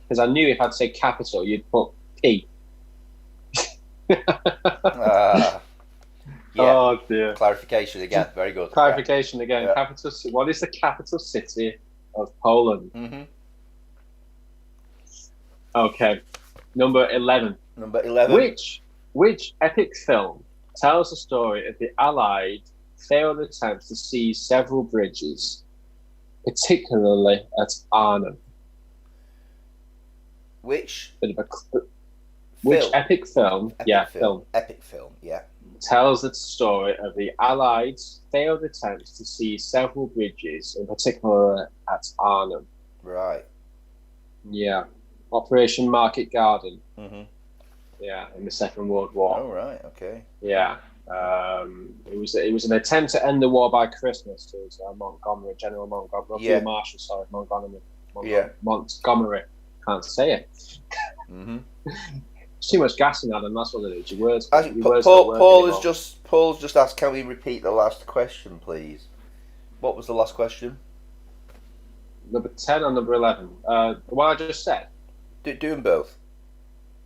B: Because I knew if I'd say capital, you'd put P. Oh dear.
A: Clarification again. Very good.
B: Clarification again. Yeah. What is the capital city of Poland? Okay. Number 11. Which epic film tells the story of the Allied failed attempts to seize several bridges, particularly at Arnhem? Which epic film?
A: Epic film. Yeah.
B: Tells the story of the Allied failed attempts to seize several bridges, in particular at Arnhem.
A: Right.
B: Yeah. Operation Market Garden. Yeah, in the Second World War.
A: Oh, right. Okay.
B: Yeah. It was an attempt to end the war by Christmas. To General Montgomery.
A: Yeah.
B: Marshal. Sorry, Montgomery.
A: Yeah.
B: Montgomery. Can't say it. Too much gas in that, and that's what it is. Your words.
A: Paul's just asked, can we repeat the last question, please? What was the last question?
B: Number 10 or number 11? What I just said.
A: Do them both.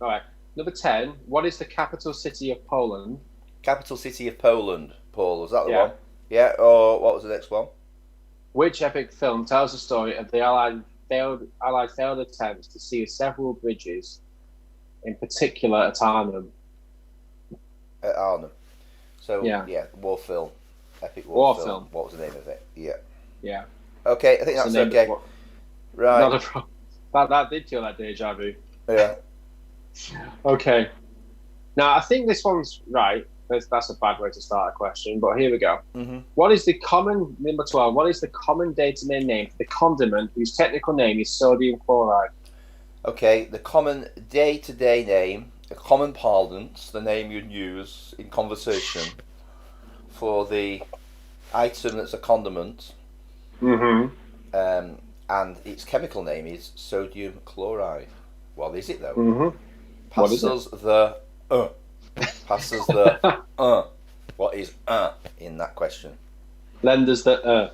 B: All right. Number 10. What is the capital city of Poland?
A: Capital city of Poland, Paul. Was that the one? Yeah. Or what was the next one?
B: Which epic film tells the story of the Allied failed attempts to seize several bridges, in particular at Arnhem?
A: At Arnhem. So, war film. Epic war film. What was the name of it? Yeah.
B: Yeah.
A: Okay, I think that's okay. Right.
B: Not a problem. That did feel like deja vu.
A: Yeah.
B: Okay. Now, I think this one's right. That's a bad way to start a question, but here we go.
A: Mm-hmm.
B: What is the common, number 12, what is the common day-to-day name for the condiment whose technical name is sodium chloride?
A: Okay, the common day-to-day name, a common parlance, the name you'd use in conversation for the item that's a condiment, and its chemical name is sodium chloride. What is it though?
B: Mm-hmm.
A: Passes the passes the What is in that question?
B: Lenders the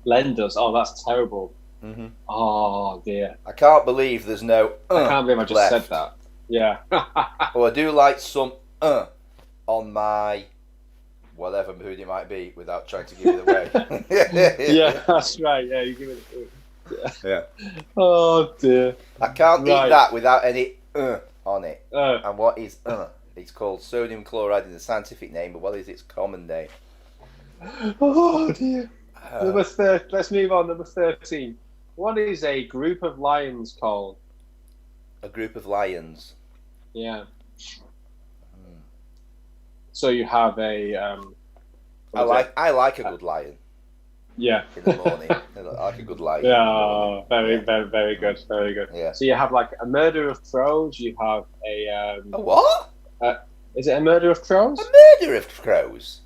B: Lenders. Oh, that's terrible.
A: Mm-hmm.
B: Oh dear.
A: I can't believe there's no.
B: I can't believe I just said that. Yeah.
A: Oh, I do like some on my whatever mood it might be without trying to give it away.
B: Yeah, that's right. Yeah, you give it.
A: Yeah.
B: Oh dear.
A: I can't eat that without any on it.
B: And
A: what is It's called sodium chloride in the scientific name, but what is its common name?
B: Oh dear. Let's move on. Number 13. What is a group of lions called?
A: A group of lions.
B: Yeah. So you have a.
A: I like a good lion.
B: Yeah.
A: In the morning, I like a good lion.
B: Yeah, very good, very good.
A: Yeah.
B: So you have like a murder of crows. You have a.
A: A what?
B: Is it a murder of crows?
A: A murder of crows.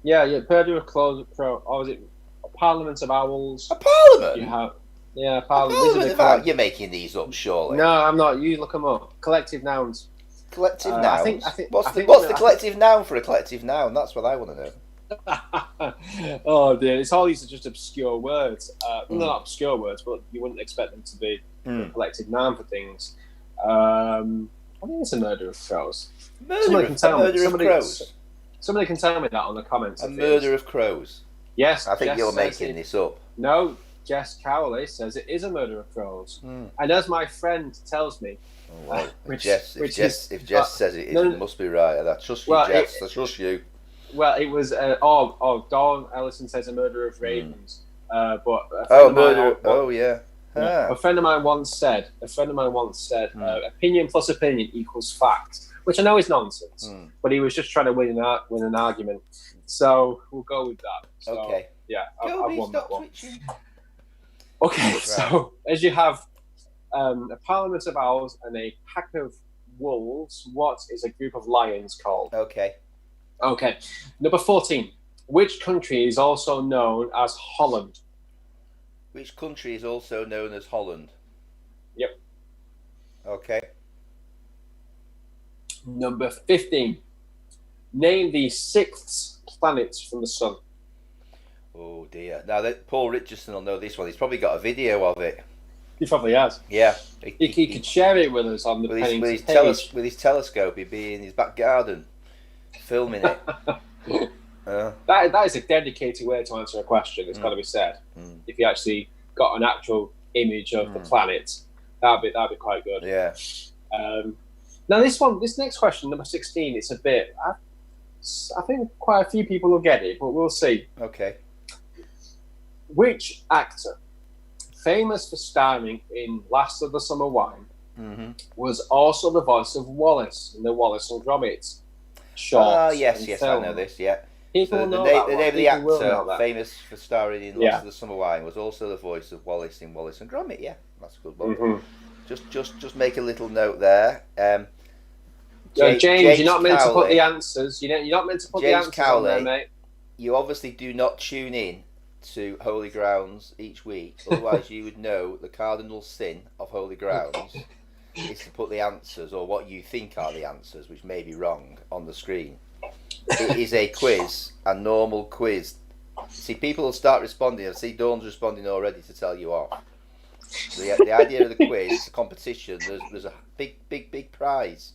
B: Yeah, murder of crows. Or is it a parliament of owls?
A: A parliament.
B: You have. Yeah,
A: parliament. You're making these up, surely.
B: No, I'm not. You look them up. Collective nouns.
A: Collective nouns.
B: I think.
A: What's the collective noun for a collective noun? That's what I want to know.
B: Oh dear, it's all these are just obscure words. Well, they're not obscure words, but you wouldn't expect them to be a collective noun for things. I think it's a murder of crows. Somebody can tell me that on the comments.
A: A murder of crows.
B: Yes.
A: I think you're making this up.
B: No, Jess Cowley says it is a murder of crows. And as my friend tells me,
A: if Jess says it is, it must be right. I trust you, Jess. I trust you.
B: Well, it was. Dawn Ellison says a murder of ravens. But
A: yeah.
B: A friend of mine once said, opinion plus opinion equals fact, which I know is nonsense, but he was just trying to win an argument. So we'll go with that. So,
A: okay.
B: Yeah, I've won that one.
A: Twitching.
B: Okay, right. So as you have a parliament of owls and a pack of wolves, what is a group of lions called?
A: Okay.
B: Number 14. Which country is also known as Holland?
A: Which country is also known as Holland?
B: Yep.
A: Okay.
B: Number 15. Name the 6th planet from the sun.
A: Oh dear. Now Paul Richardson will know this one. He's probably got a video of it.
B: He probably has.
A: Yeah.
B: He could share it with us on the Pennington page.
A: With his telescope, he'd be in his back garden filming it.
B: That is a dedicated way to answer a question. It's got to be said. If you actually got an actual image of the planet, that'd be quite good.
A: Yeah.
B: Now this next question, number 16, it's a bit. I think quite a few people will get it, but we'll see.
A: Okay.
B: Which actor, famous for starring in Last of the Summer Wine, was also the voice of Wallace in the Wallace and Gromit short?
A: Yes, I know this. Yeah.
B: People know
A: the name of the actor, famous for starring in Lost of the Summer Wine, was also the voice of Wallace in Wallace and Gromit. Yeah, that's a good one. Just make a little note there.
B: James, you're not meant to put the answers. You're not meant to put the answers on there, mate.
A: You obviously do not tune in to Holy Grounds each week, otherwise you would know the cardinal sin of Holy Grounds is to put the answers, or what you think are the answers, which may be wrong, on the screen. It is a quiz, a normal quiz. See, people will start responding. I see Dawn's responding already to tell you off. The idea of the quiz, the competition, there's a big prize.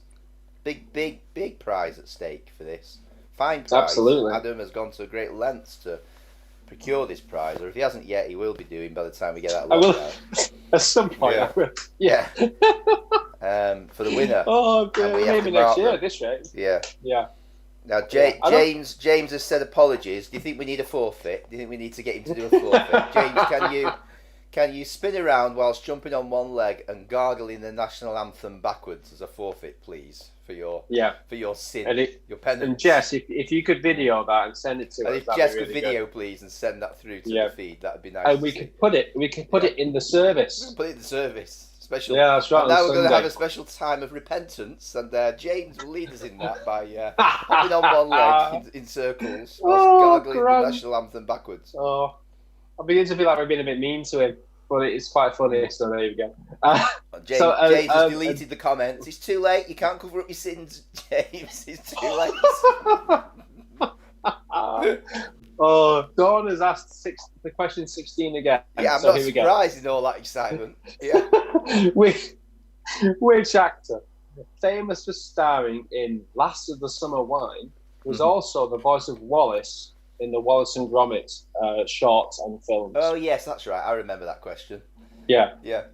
A: Big prize at stake for this. Fine prize.
B: Absolutely.
A: Adam has gone to great lengths to procure this prize, or if he hasn't yet, he will be doing by the time we get out of
B: lockdown. At some point,
A: yeah.
B: I will.
A: Yeah. For the winner.
B: Oh, maybe next year at this rate.
A: Yeah. Now, James has said apologies. Do you think we need a forfeit? Do you think we need to get him to do a forfeit? James, can you spin around whilst jumping on one leg and gargling the national anthem backwards as a forfeit, please, for your sin, your penance?
B: And Jess, if you could video that and send it to us,
A: if Jess could video, please, and send that through to the feed, that'd be nice.
B: And we could put it in the service.
A: We can put it in the service. Special.
B: Yeah, that's right.
A: And now we're going to have a special time of repentance, and James will lead us in that by hopping on one leg in circles whilst gargling the national anthem backwards.
B: Oh, I begin to feel like we're being a bit mean to him, but it's quite funny. So there you go.
A: James has deleted the comments. It's too late. You can't cover up your sins, James. It's too late.
B: Dawn has asked the question 16 again.
A: Yeah, I'm not surprised in all that excitement. Yeah.
B: Which actor, famous for starring in Last of the Summer Wine, was also the voice of Wallace in the Wallace and Gromit shorts and films?
A: Oh, yes, that's right. I remember that question.
B: Yeah.
A: Yeah.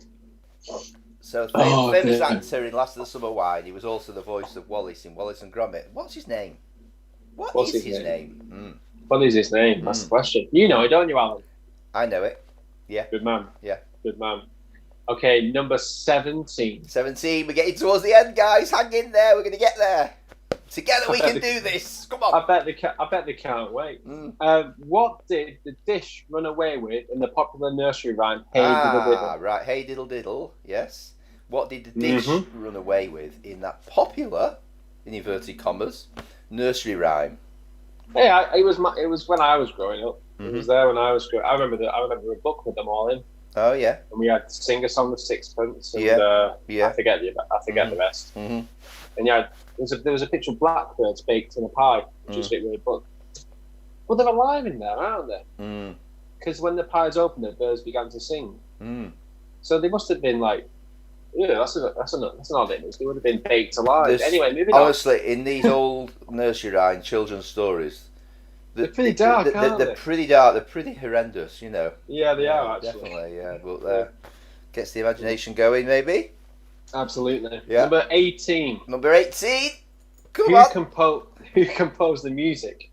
A: So, famous actor in Last of the Summer Wine. He was also the voice of Wallace in Wallace and Gromit. What's his name? What is his name?
B: What is his name? That's the question. You know it, don't you, Alan?
A: I know it. Yeah.
B: Good man.
A: Yeah.
B: Good man. Okay, number 17.
A: 17. We're getting towards the end, guys. Hang in there. We're going to get there. Together we can do this. Come on.
B: I bet they can't wait. What did the dish run away with in the popular nursery rhyme, Hey Diddle Diddle?
A: Right. Hey Diddle Diddle. Yes. What did the dish run away with in that popular, in inverted commas, nursery rhyme?
B: Yeah, it was when I was growing up. It was there when I was growing up. I remember a book with them all in.
A: Oh yeah.
B: And we had to sing a song of sixpence. And, I forget the rest. And yeah, there was a picture of blackbirds baked in a pie, which was a bit weird, but they're alive in there, aren't they? Because when the pie's opened, the birds began to sing. So they must have been like, yeah, that's an odd image. They would have been baked alive. Anyway, moving on.
A: Honestly, in these old nursery rhyme children's stories,
B: they're pretty dark, aren't they?
A: They're pretty dark. They're pretty horrendous, you know.
B: Yeah, they are actually.
A: Definitely, yeah. But gets the imagination going, maybe.
B: Absolutely.
A: Yeah.
B: Number 18.
A: Number 18. Come on.
B: Who composed the music?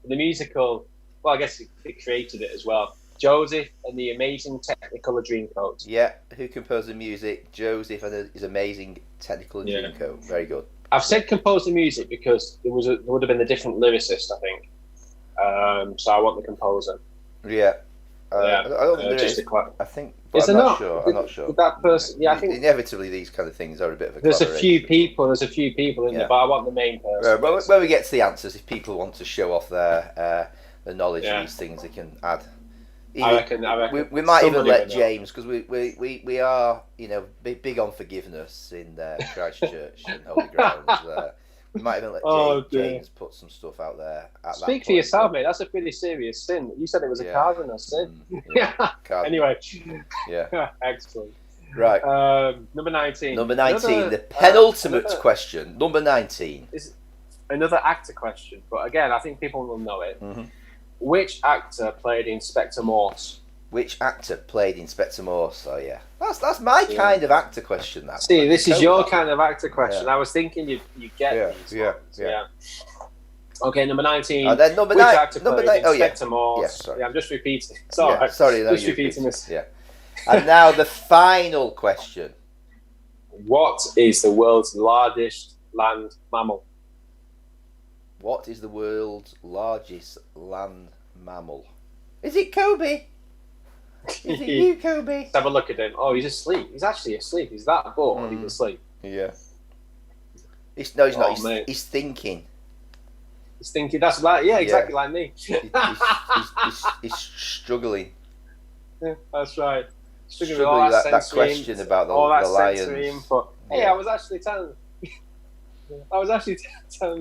B: The musical. Well, I guess they created it as well. Joseph and the Amazing Technicolor Dreamcoat.
A: Yeah, who composed the music? Joseph and his Amazing Technicolor Dreamcoat. Very good.
B: I've said composed the music because there would have been a different lyricist, I think. So I want the composer.
A: Yeah. I don't think there is. I think, but I'm not sure. I'm not sure.
B: That person, yeah, I think
A: inevitably these kind of things are a bit of a.
B: There's a few people in there, but I want the main person.
A: When we get to the answers, if people want to show off their knowledge of these things, they can add.
B: I reckon
A: we might even let James, because we are, you know, big on forgiveness in Christ Church and Holy Grounds. We might even let James put some stuff out there.
B: Speak for yourself, mate. That's a pretty serious sin. You said it was a cardinal sin. Anyway.
A: Yeah.
B: Excellent.
A: Right.
B: Number 19.
A: Number 19. The penultimate question. Number 19.
B: Is another actor question, but again, I think people will know it. Which actor played Inspector Morse?
A: Which actor played Inspector Morse? Oh yeah, that's my kind of actor question. That.
B: See, this is your kind of actor question. I was thinking you'd get these.
A: Yeah.
B: Okay, number 19.
A: And then number
B: Which
A: 9.
B: actor played Inspector Morse?
A: Yeah, sorry.
B: I'm just repeating. Sorry, just repeating this.
A: Yeah. And now the final question.
B: What is the world's largest land mammal?
A: What is the world's largest land mammal? Is it Kobe? Is it you, Kobe?
B: Let's have a look at him. Oh, he's asleep. He's actually asleep. He's that bored. He's asleep.
A: Yeah. He's not. He's thinking.
B: He's thinking. That's like exactly like me.
A: He's struggling.
B: Yeah, that's right.
A: Struggling with all that question about the lions.
B: But hey, I was actually telling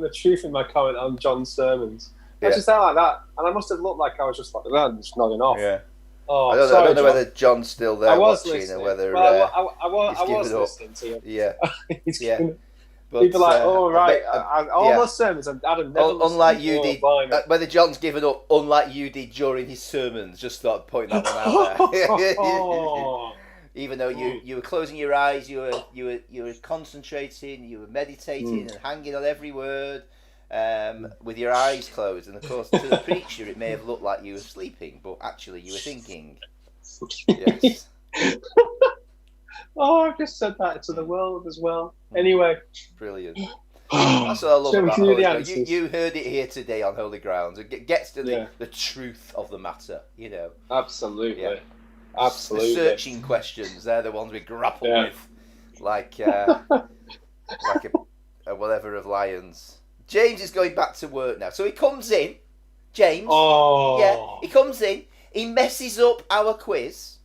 B: the truth in my comment on John's sermons. I was just there like that, and I must have looked like I was just like that, just nodding off.
A: Yeah.
B: Oh,
A: I don't know whether John's still there watching
B: listening.
A: or whether
B: I was listening to you.
A: Yeah.
B: But, people like, all those sermons, Adam never
A: unlike you did, whether John's given up, unlike you did during his sermons, just thought pointing that one out there. Even though you were closing your eyes, you were concentrating, you were meditating and hanging on every word. with your eyes closed, and of course to the preacher it may have looked like you were sleeping, but actually you were thinking. Yes.
B: Oh, I've just said that to the world as well. Anyway.
A: Brilliant. That's what I love about
B: Holy
A: Grounds. You heard it here today on Holy Grounds. It gets to the truth of the matter, you know.
B: Absolutely.
A: Yeah.
B: Absolutely.
A: The searching questions, they're the ones we grapple with. Like a whatever of lions. James is going back to work now. So he comes in, James.
B: Oh.
A: Yeah, he comes in, he messes up our quiz.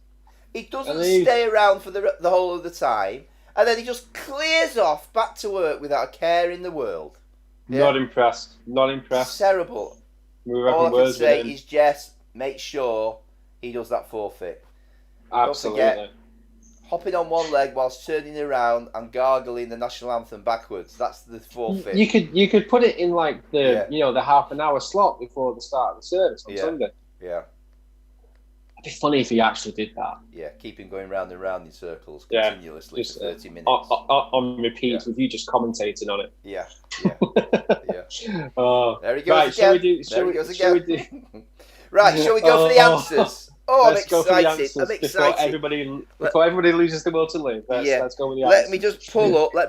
A: He doesn't stay around for the whole of the time. And then he just clears off back to work without a care in the world. Yeah?
B: Not impressed. Not impressed.
A: Terrible. All I can say is just make sure he does that forfeit.
B: Absolutely.
A: Don't forget, hopping on one leg whilst turning around and gargling the national anthem backwards. That's the forfeit.
B: You could put it in like the the half an hour slot before the start of the service on Sunday.
A: Yeah.
B: It'd be funny if he actually did that.
A: Yeah, keep him going round and round in circles continuously for 30 minutes.
B: On repeat with you just commentating on it.
A: Yeah.
B: There
A: he goes again. Right, shall we go for the answers? Oh,
B: let's go for the answers before everybody loses the will to live. Let's go with the answers.
A: Let me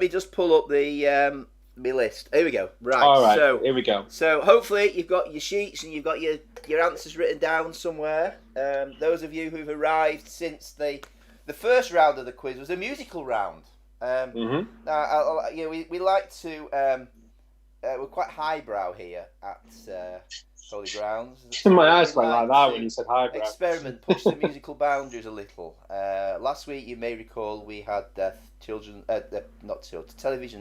A: just pull up the my list. Here we go. Right.
B: All right.
A: So
B: here we go.
A: So hopefully you've got your sheets and you've got your answers written down somewhere. Those of you who've arrived since the first round of the quiz was a musical round. Now, we like to we're quite highbrow here at Holy Grounds.
B: My eyes went like that when you said highbrow.
A: Experiment, push the musical boundaries a little. Last week, you may recall, we had television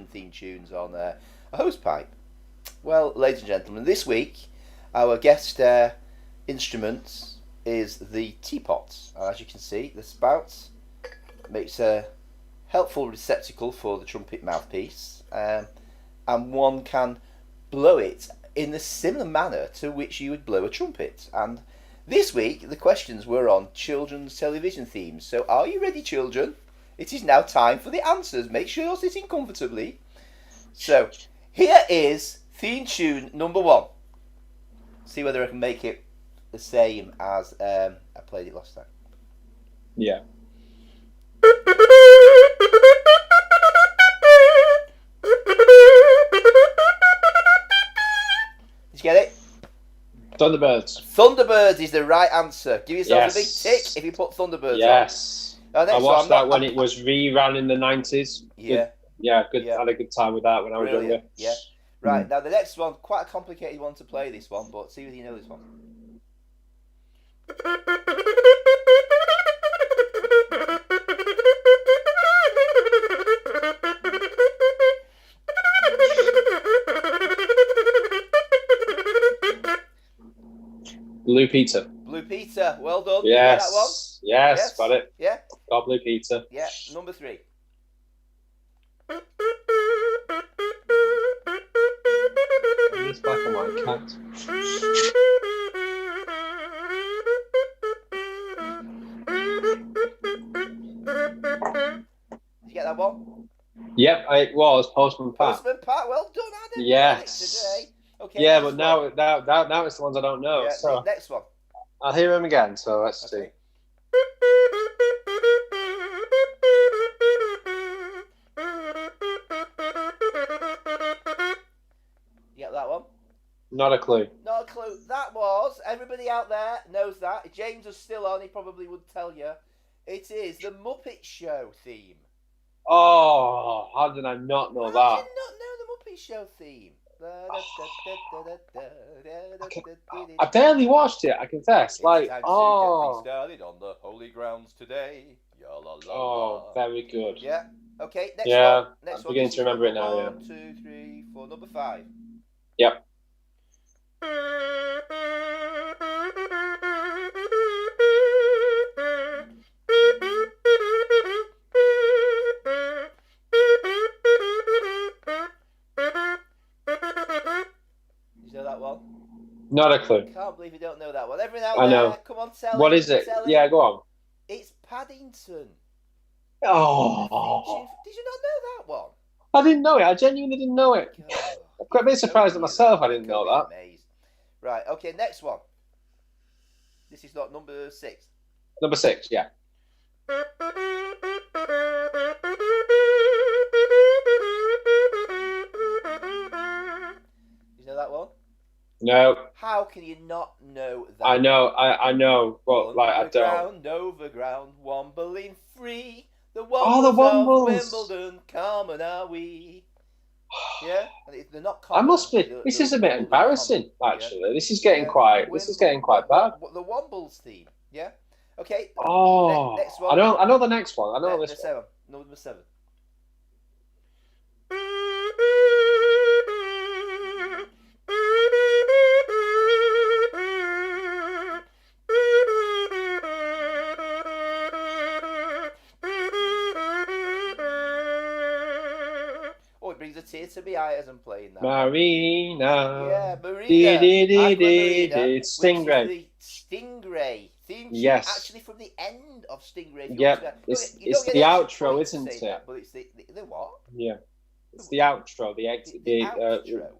A: theme tunes on a hosepipe. Well, ladies and gentlemen, this week our guest instrument is the teapot. As you can see, the spout makes a helpful receptacle for the trumpet mouthpiece, and one can blow it in the similar manner to which you would blow a trumpet. And this week the questions were on children's television themes. So are you ready, children? It is now time for the answers. Make sure you're sitting comfortably. So here is theme tune number 1. See whether I can make it the same as I played it last time.
B: Yeah.
A: Did you get it?
B: Thunderbirds.
A: Thunderbirds is the right answer. Give yourself a big tick if you put Thunderbirds on.
B: Yes. I watched that when it was rerun in the 90s. Good. Had a good time with that when I was younger.
A: Yeah. Right, now the next one, quite a complicated one to play, this one, but see whether you know this one.
B: Blue Peter.
A: Blue Peter, well done.
B: Yes.
A: That one?
B: Yes, got it.
A: Yeah.
B: Got Blue Peter.
A: Yeah, number 3.
B: It's black and white cat.
A: Did you get that one?
B: Yep, it was Postman Pat.
A: Postman Pat, well done, Adam.
B: Yes.
A: Today. Okay.
B: Yeah, but now it's the ones I don't know.
A: Yeah,
B: so
A: next one.
B: I'll hear him again. So let's see.
A: You get that one?
B: Not a clue.
A: Not a clue. That was, everybody out there knows that. If James was still on, he probably would tell you. It is the Muppet Show theme.
B: Oh, how did I not know that?
A: How did you not know the Muppet Show theme?
B: I barely watched it, I confess. Like,
A: started on the holy grounds today.
B: Very good.
A: Yeah. Okay. Next
B: one.
A: I'm
B: beginning to remember it now.
A: 1, 2, 3, 4. Number 5.
B: Yep. Not a clue.
A: Can't believe you don't know that one. Every now
B: and then,
A: come on, tell
B: What is it? Yeah, go on.
A: It's Paddington.
B: Oh.
A: Did you not know that one?
B: I didn't know it. I genuinely didn't know it. quite a bit surprised at myself. I didn't know that.
A: Amazed. Right. Okay. Next one. This is not number 6.
B: Number 6. Yeah.
A: You know that one?
B: No.
A: How can you not know that?
B: I know, but like I don't.
A: Overground, wombling free. The
B: Wombles
A: of Wimbledon, common are we? Yeah, they're not common.
B: I must be. This is a bit embarrassing, actually. Yeah. This is getting quite. This is getting quite bad.
A: The Wombles theme. Yeah. Okay.
B: Oh.
A: Next one.
B: I know the next one. I know this one.
A: 7. Number 7. A tear to my eye as I'm playing that.
B: Marina.
A: Yeah, Marina.
B: Stingray.
A: The Stingray theme tune.
B: Yes.
A: Actually, from the end of Stingray.
B: Yep. It's the outro, isn't it?
A: That, but it's the what?
B: Yeah. It's the outro. The
A: outro.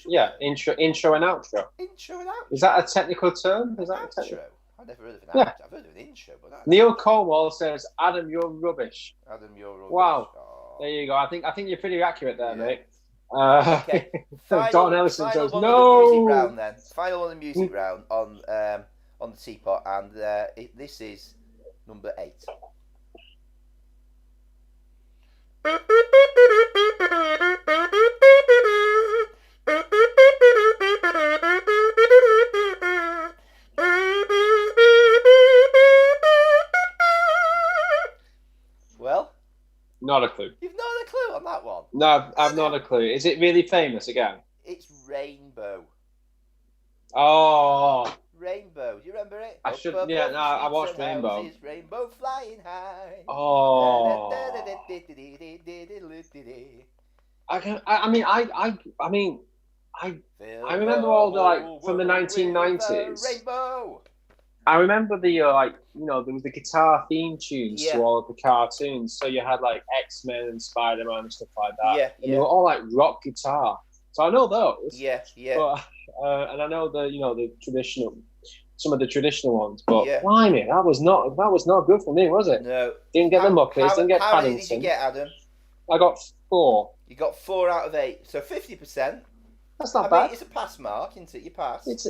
B: Yeah. Intro and outro.
A: Intro and outro.
B: Is that a technical term? Is that a technical?
A: I've never heard of an outro. I've heard of an intro, but
B: Neil Cornwall says, "Adam, you're rubbish."
A: Adam, you're rubbish.
B: Wow.
A: Oh.
B: There you go. I think you're pretty accurate there, mate.
A: Okay.
B: Don Ellison says no.
A: Final on the music round on the teapot, and this is number 8. Well.
B: Not a clue.
A: You've not a clue on that one?
B: No, I've not a clue. Is it really famous again?
A: It's Rainbow.
B: Oh.
A: Rainbow. Do you remember it?
B: I should. Yeah, no, I watched Rainbow.
A: Rainbow flying high.
B: Oh. I remember all the from the 1990s.
A: Rainbow.
B: I remember the there was the guitar theme tunes to all of the cartoons. So you had like X-Men and Spider-Man and stuff like that.
A: Yeah,
B: and they were all like rock guitar. So I know those.
A: Yeah.
B: But, and I know the traditional, some of the traditional ones. But blimey, that was not good for me, was it?
A: No.
B: Didn't get the Muppets. Didn't get Paddington.
A: How many did you get, Adam?
B: I got 4.
A: You got 4 out of 8, so 50%.
B: That's not bad.
A: It's a pass mark, isn't it? You passed.
B: It's a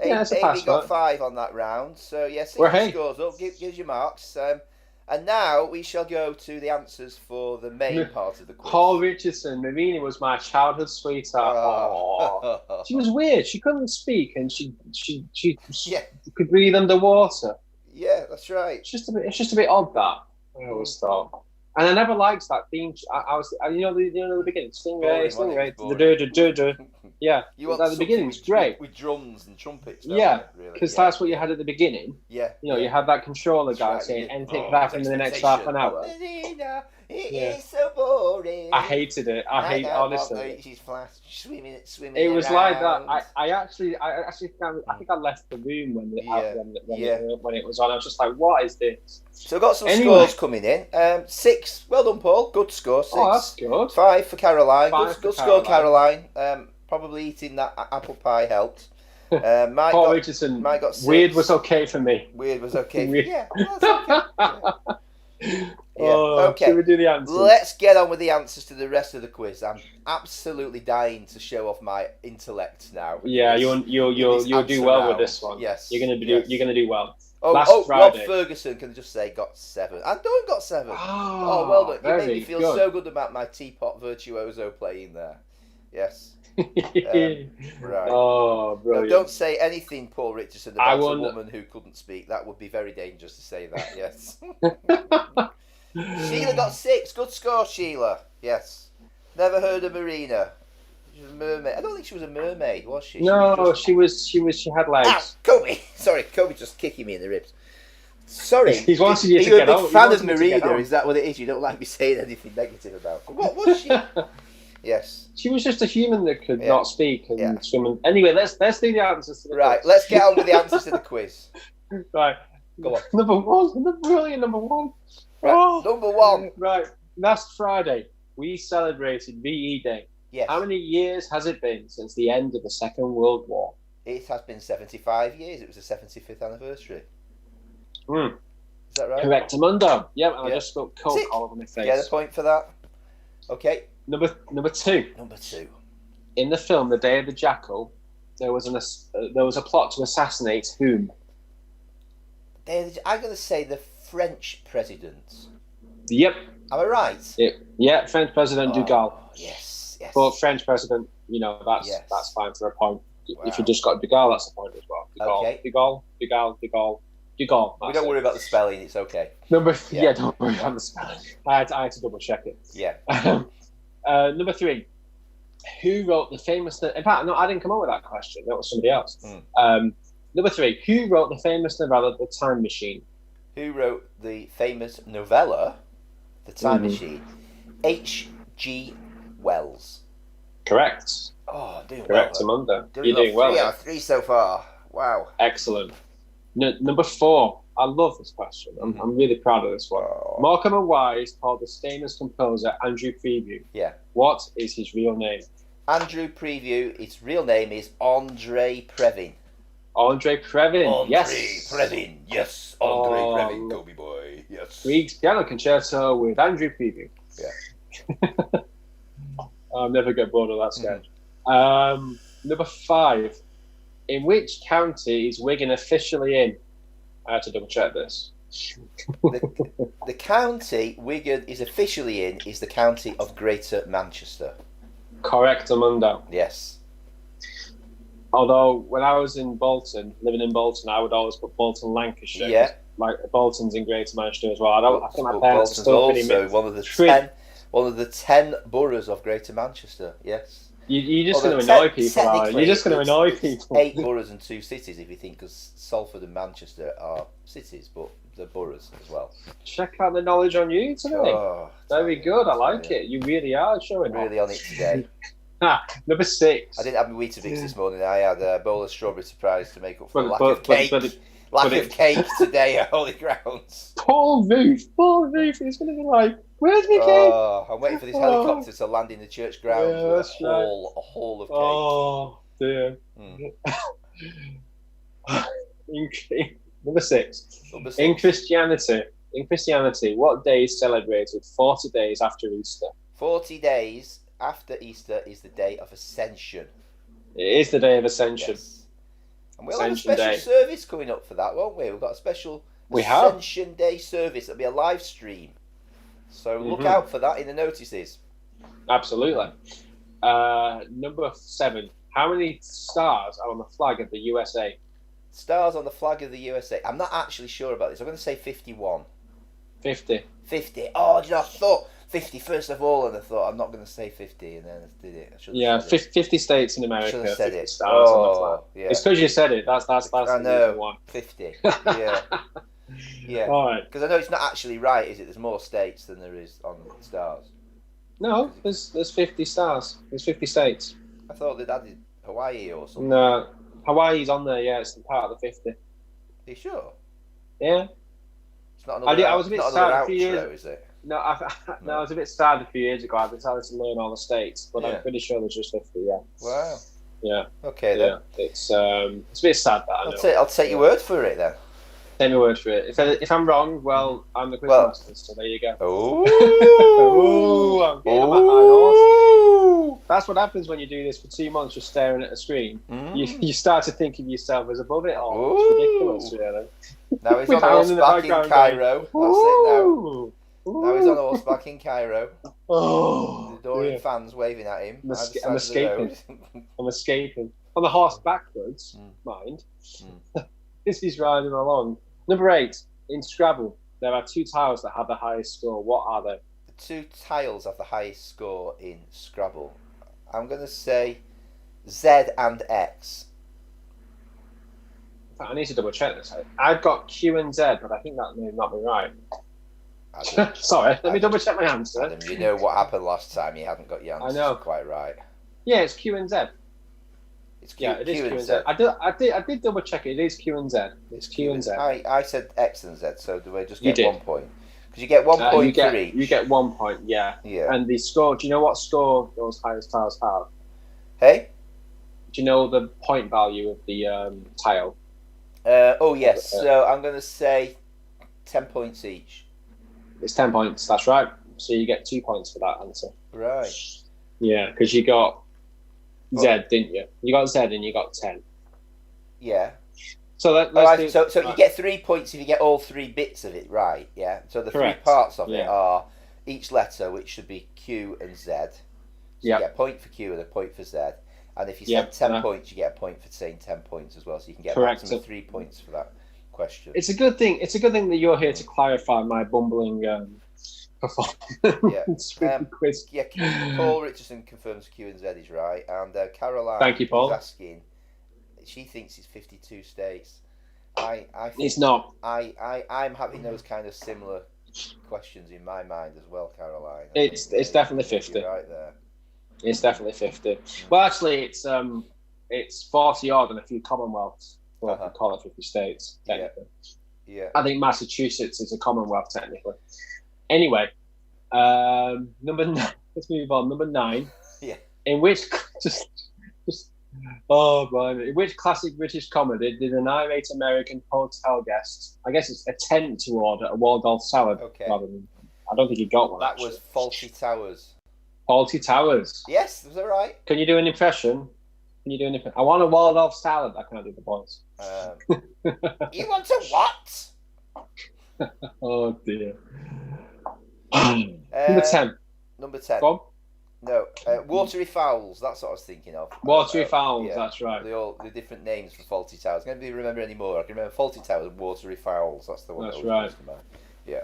B: pass mark.
A: Got 5 on that round, so yes, scores up. Gives you marks. And now we shall go to the answers for the main part of the quiz.
B: Paul Richardson, Marini was my childhood sweetheart. Oh. She was weird. She couldn't speak, and she could breathe underwater.
A: Yeah, that's right.
B: It's just a bit odd that I always thought. And I never liked that theme. The beginning, Stingray. Yeah, at the beginning it's great
A: with drums and trumpets.
B: Yeah, because that's what you had at the beginning.
A: Yeah,
B: you had that controller guy saying, "And pick that in the next half an hour."
A: It is so boring.
B: I hated it. Honestly.
A: She's flat, swimming.
B: It was like that. I think I left the room when it was on. I was just like, "What is this?"
A: So I've got some scores coming in. 6. Well done, Paul. Good score. 6.
B: Oh, that's good.
A: 5 for Caroline. Good score, Caroline. Probably eating that apple pie helped.
B: Paul Richardson.
A: Mike got 6.
B: Weird was okay for me.
A: Weird was okay. Yeah, that's okay.
B: Okay. Should we do the answers?
A: Let's get on with the answers to the rest of the quiz. I'm absolutely dying to show off my intellect now.
B: Yeah, you'll do well with this one.
A: Yes,
B: you're gonna do well.
A: Rob Ferguson can just say got 7. I don't got 7. Oh, well done. You made me feel so good about my teapot virtuoso playing there. Yes. Right.
B: Oh, brilliant.
A: No, don't say anything, Paul Richardson, about a woman who couldn't speak. That would be very dangerous to say that. Yes. Sheila got 6. Good score, Sheila. Yes. Never heard of Marina. She was a mermaid. I don't think she was a mermaid, was she?
B: No, she had legs.
A: Ah, Kobe. Sorry, Kobe just kicking me in the ribs. Sorry.
B: He's wanting you to
A: get on.
B: Are you
A: a big fan of Marina? Is that what it is? You don't like me saying anything negative about her. What was she? Yes.
B: She was just a human that could not speak and swim. Anyway, let's do the answers to the quiz.
A: Let's get on with the answers to the quiz.
B: Right.
A: Go on.
B: Number 1. Brilliant number 1.
A: Right. Number 1.
B: Right. Last Friday, we celebrated VE Day.
A: Yes.
B: How many years has it been since the end of the Second World War?
A: It has been 75 years. It was the 75th anniversary.
B: Mm.
A: Is that right?
B: Correct, Amundo. Yeah, I just spilled Coke all over my face.
A: Get a point for that. Okay.
B: Number two.
A: Number 2.
B: In the film The Day of the Jackal, there was a plot to assassinate whom?
A: I'm going to say the French president.
B: Yep.
A: Am I right?
B: Yeah, French President de Gaulle.
A: Yes.
B: But French president, that's fine for a point. Wow. If you just got de Gaulle, that's a point as well. De Gaulle,
A: okay.
B: de Gaulle. We don't
A: worry about the spelling, it's okay.
B: Don't worry about the spelling. I had to double check it.
A: Yeah.
B: Number 3. Who wrote the famous... In fact, no, I didn't come up with that question. That was somebody else. Number 3. Who wrote the famous novella The Time Machine?
A: Who wrote the famous novella The Time Machine? H.G. Wells.
B: Correct.
A: Oh, doing
B: Correct,
A: well.
B: Amanda. You're doing well.
A: 3 out of 3 so far. Wow.
B: Excellent. Number 4. I love this question. I'm really proud of this one.
A: Oh.
B: Morecambe and Wise called the famous composer Andrew Preview.
A: Yeah.
B: What is his real name?
A: Andrew Preview. His real name is Andre Previn.
B: Andre Previn. Yes.
A: Previn. Yes. Andre Previn. Kobe boy. Yes.
B: Grieg's Piano Concerto with Andrew Preview.
A: Yeah.
B: I'll never get bored of that sketch. Number 5. In which county is Wigan officially in? I had to double check this.
A: The county Wigan is officially in is the county of Greater Manchester.
B: Correct, Amundo.
A: Yes.
B: Although when I was in Bolton, living in Bolton, I would always put Bolton, Lancashire. Yeah. Like Bolton's in Greater Manchester as well. I think my parents
A: Bolton's also one of the 10 boroughs of Greater Manchester. Yes.
B: You're just going to annoy people, aren't you? You're just going to annoy people.
A: 8 boroughs and 2 cities, if you think, because Salford and Manchester are cities, but they're boroughs as well.
B: Check out the knowledge on you today. Oh, very good. I like it. You really are showing
A: off. Really on it today.
B: Number 6.
A: I didn't have my Weetabix this morning. I had a bowl of strawberry surprise to make up for the lack of cake. Lack of cake today at Holy Grounds.
B: Paul Ruth. He's going to be like, where's my cake?
A: Oh, I'm waiting for this helicopter to land in the church grounds with a haul of cake.
B: Oh, dear. Number 6. In Christianity, what day is celebrated 40 days after Easter?
A: 40 days after Easter is the day of Ascension.
B: It is the day of Ascension.
A: Yes. And we'll have a special service coming up for that, won't we? We've got a special Ascension Day service. It'll be a live stream. So look out for that in the notices.
B: Absolutely. Number 7. How many stars are on the flag of the USA?
A: Stars on the flag of the USA. I'm not actually sure about this. I'm going to say 51.
B: 50.
A: 50. Oh, I thought 50 first of all, and I thought I'm not going to say 50, and then I did it.
B: 50 states in America.
A: I should have said it.
B: Stars on the flag. Yeah. It's because you said it. That's
A: I know. One. 50. Yeah. Yeah.
B: All right.
A: Because I know it's not actually right, is it? There's more states than there is on stars.
B: No, there's 50 stars. There's 50 states.
A: I thought they'd added Hawaii or something.
B: No, Hawaii's on there. Yeah, it's part of the 50.
A: Are you sure?
B: Yeah.
A: It's not another.
B: I was a bit sad a few
A: years. Is it?
B: No, I was a bit sad a few years ago. I decided to learn all the states, but I'm pretty sure there's just 50. Yeah.
A: Wow.
B: Yeah.
A: Okay then.
B: Yeah. It's a bit sad that
A: I'll take your word for it then.
B: Take my word for it. If I'm wrong, well, I'm the quiz master, so there you go.
A: Oh.
B: I'm getting on my high horse. That's what happens when you do this for 2 months, just staring at a screen. You start to think of yourself as above it all. It's ridiculous, really.
A: Now he's on horseback in Cairo. That's it now. Now he's on horseback in Cairo.
B: Oh,
A: the Dorian fans waving at him.
B: I'm escaping. I'm escaping. On the horse backwards, mind. As he's riding along. Number 8. In Scrabble, there are 2 tiles that have the highest score. What are they?
A: The 2 tiles have the highest score in Scrabble. I'm going to say Z and X.
B: In fact, I need to double check this. I've got Q and Z, but I think that may not be right. Sorry, let me double check my answer.
A: Adam, you know what happened last time. You haven't got your answer quite right.
B: Yeah, it's Q and Z.
A: It's Q,
B: it is Q and Z. I did double check it. It is Q and Z. It's Q and Z.
A: I said X and Z, so do I just get 1 point? Because you get 1 point for each.
B: You get 1 point, yeah.
A: Yeah.
B: And the score, do you know what score those highest tiles have?
A: Hey?
B: Do you know the point value of the tile?
A: Oh, yes. So I'm going to say 10 points each.
B: It's 10 points, that's right. So you get 2 points for that answer.
A: Right.
B: Yeah, because you got Z, didn't you? You got Z and you got 10.
A: Yeah.
B: So
A: you get 3 points if you get all 3 bits of it right, yeah? So the
B: Correct.
A: 3 parts of it are each letter, which should be Q and Z. So you get a point for Q and a point for Z. And if you said 10 points, you get a point for saying 10 points as well. So you can get a maximum of 3 points for that question.
B: It's a good thing. It's a good thing that you're here to clarify my bumbling performance with the quiz.
A: Yeah, Paul Richardson confirms Q and Z is right. And Caroline
B: Thank you, Paul.
A: is asking, she thinks it's 52 states. I think
B: it's not.
A: I'm having those kind of similar questions in my mind as well, Caroline.
B: It's definitely 50.
A: You're right there.
B: It's definitely 50. Well, actually, it's 40 odd and a few Commonwealths. Well, we call it 50 states, technically.
A: Yeah.
B: I think Massachusetts is a Commonwealth, technically. Anyway, number 9. Let's move on. Number 9.
A: Yeah.
B: In which in which classic British comedy did an irate American hotel guest, I guess it's attempt to order a Waldorf salad?
A: Okay.
B: Rather than, I don't think he got one.
A: That was Fawlty Towers.
B: Fawlty Towers.
A: Yes, was that right?
B: Can you do an impression? I want a Waldorf salad. I can't do the voice.
A: You want a what?
B: Oh dear. Number 10.
A: Number 10.
B: Go on.
A: No, watery fowls. That's what I was thinking of.
B: Watery fowls. That's right.
A: The different names for Fawlty Towers. I can't remember anymore. I can remember Fawlty Towers and watery fowls. That's the one.
B: That's right.
A: Yeah.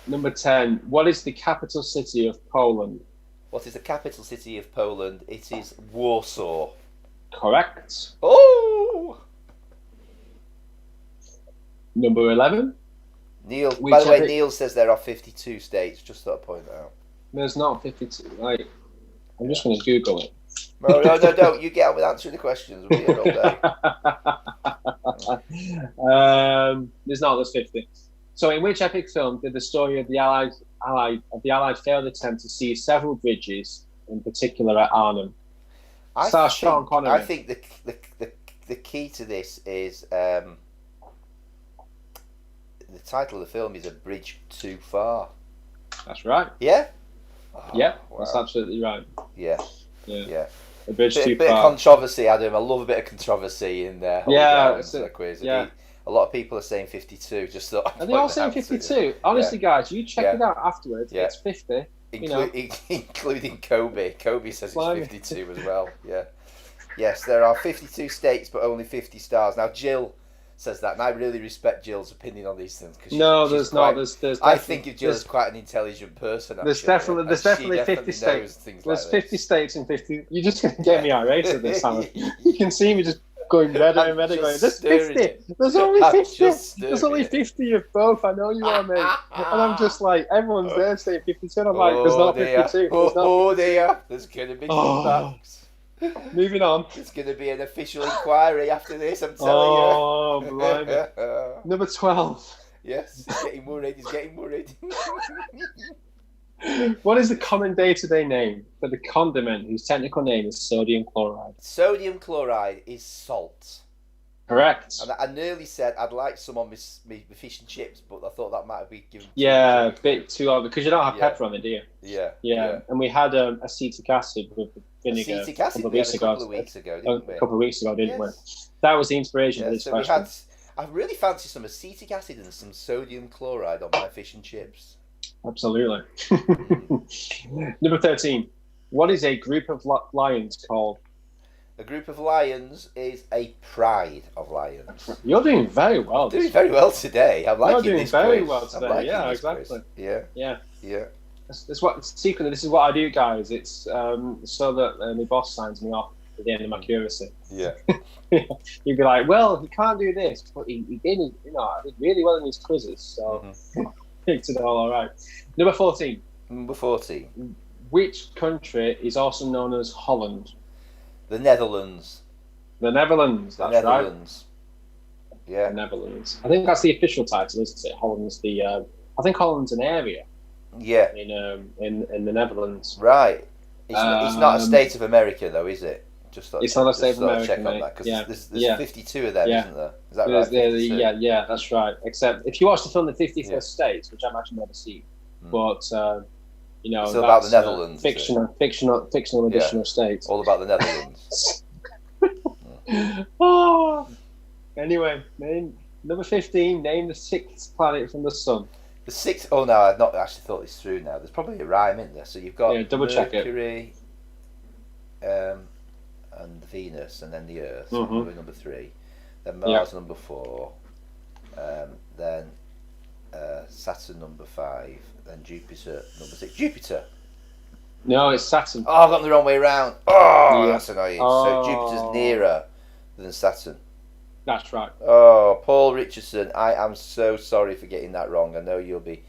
B: Number 10. What is the capital city of Poland?
A: What is the capital city of Poland? It is Warsaw.
B: Correct.
A: Oh.
B: Number 11.
A: Neil. By the way, Neil says there are 52 states. Just thought I'd point that out.
B: There's not 52. Right. I'm just going to Google it.
A: No, don't. You get on with answering the questions. We'll be here all
B: day. There's 50. So, in which epic film did the story of the Allied failed attempt to seize several bridges, in particular at Arnhem? Sean Connery.
A: I think the key to this is the title of the film is A Bridge Too Far.
B: That's right.
A: Yeah.
B: Yeah, that's absolutely right.
A: Yeah.
B: A bridge too far.
A: Bit of controversy, Adam. I love a bit of controversy in there. Quiz.
B: Yeah.
A: A lot of people are saying 52. Just thought.
B: Are they all saying 52? Honestly, guys, you check it out afterwards. Yeah. It's 50.
A: Including Kobe. Kobe says it's 52 as well. Yeah. Yes, there are 52 states, but only 50 stars. Now, Jill says that, and I really respect Jill's opinion on these things.
B: There's not.
A: I think of Jill as quite an intelligent person.
B: There's definitely 50 states. There's 50 states and 50. You're just going to get me irate at this, Howard. You can see me just going redder and redder, going, there's 50. There's only 50. There's only 50 of both. I know you are, mate. And I'm just like, everyone's there saying 52. And I'm like, there's not 52.
A: Oh dear. There's going to be comebacks.
B: Moving on.
A: It's going to be an official inquiry after this, I'm telling you.
B: Oh, blimey. Number 12.
A: Yes, he's getting worried.
B: What is the common day-to-day name for the condiment whose technical name is sodium chloride?
A: Sodium chloride is salt.
B: Correct.
A: And I nearly said I'd like some on my fish and chips, but I thought that might be given.
B: A bit too odd because you don't have pepper on it, do you?
A: Yeah.
B: And we had acetic acid with vinegar
A: a couple of weeks ago, didn't we?
B: A couple of weeks ago, didn't we? That was the inspiration for this question.
A: I really fancy some acetic acid and some sodium chloride on my fish and chips.
B: Absolutely. Number 13. What is a group of lions called?
A: A group of lions is a pride of lions.
B: You're doing very well.
A: Doing very well today. I'm liking
B: You're doing
A: this
B: very
A: quiz.
B: well today. Yeah, exactly.
A: Quiz. Yeah.
B: That's what secretly. This is what I do, guys. It's so that my boss signs me off at the end of my curacy.
A: Yeah.
B: He'd be like, "Well, he can't do this, but he did. I did really well in his quizzes, so picked it all right." Number 14.
A: Number 14.
B: Which country is also known as Holland?
A: The Netherlands.
B: The Netherlands. That's right.
A: Yeah.
B: The Netherlands. I think that's the official title, isn't it? Holland's the I think Holland's an area.
A: Yeah.
B: In the Netherlands.
A: Right. It's not a state of America, though, is it?
B: It's not a state of America,
A: check on
B: mate.
A: that, because there's 52 of them, isn't there? Is that right?
B: Yeah, that's right. Except if you watch the film The 51st States, which I've actually never seen, but
A: it's all about the Netherlands.
B: Fictional edition of states.
A: All about the Netherlands.
B: Anyway, number 15. Name the 6th planet from the sun.
A: The 6th. Oh no, I've not actually thought this through. Now there's probably a rhyme in there. So you've got
B: double
A: Mercury, and Venus, and then the Earth. Number 3. Then Mars number 4. Then Saturn number 5. Then Jupiter number 6. Jupiter.
B: No, it's Saturn.
A: Oh, I've got the wrong way around. Oh, that's annoying. So Jupiter's nearer than Saturn.
B: That's right.
A: Oh, Paul Richardson, I am so sorry for getting that wrong. I know you'll be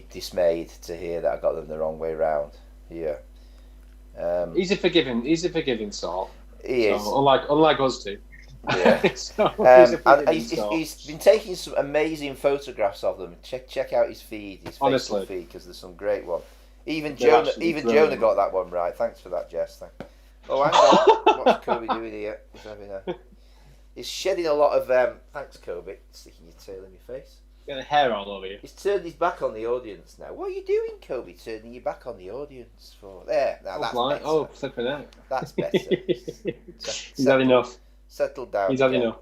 A: dismayed to hear that I got them the wrong way round. Yeah.
B: He's a forgiving soul.
A: He is.
B: Unlike us two.
A: Yeah. He's been taking some amazing photographs of them. Check out his feed, his Facebook feed, because there's some great ones. Even Jonah got that one right. Thanks for that, Jess. Oh, hang on. What's Kobe doing here? He's shedding a lot of. Thanks, Kobe. Sticking your tail in your face.
B: Got a hair all over you.
A: He's turned his back on the audience now. What are you doing, Kobe? Turning your back on the audience for? There. Now that's better.
B: Oh, flipping out.
A: That's better.
B: He's had enough.
A: Settle down.
B: He's had enough.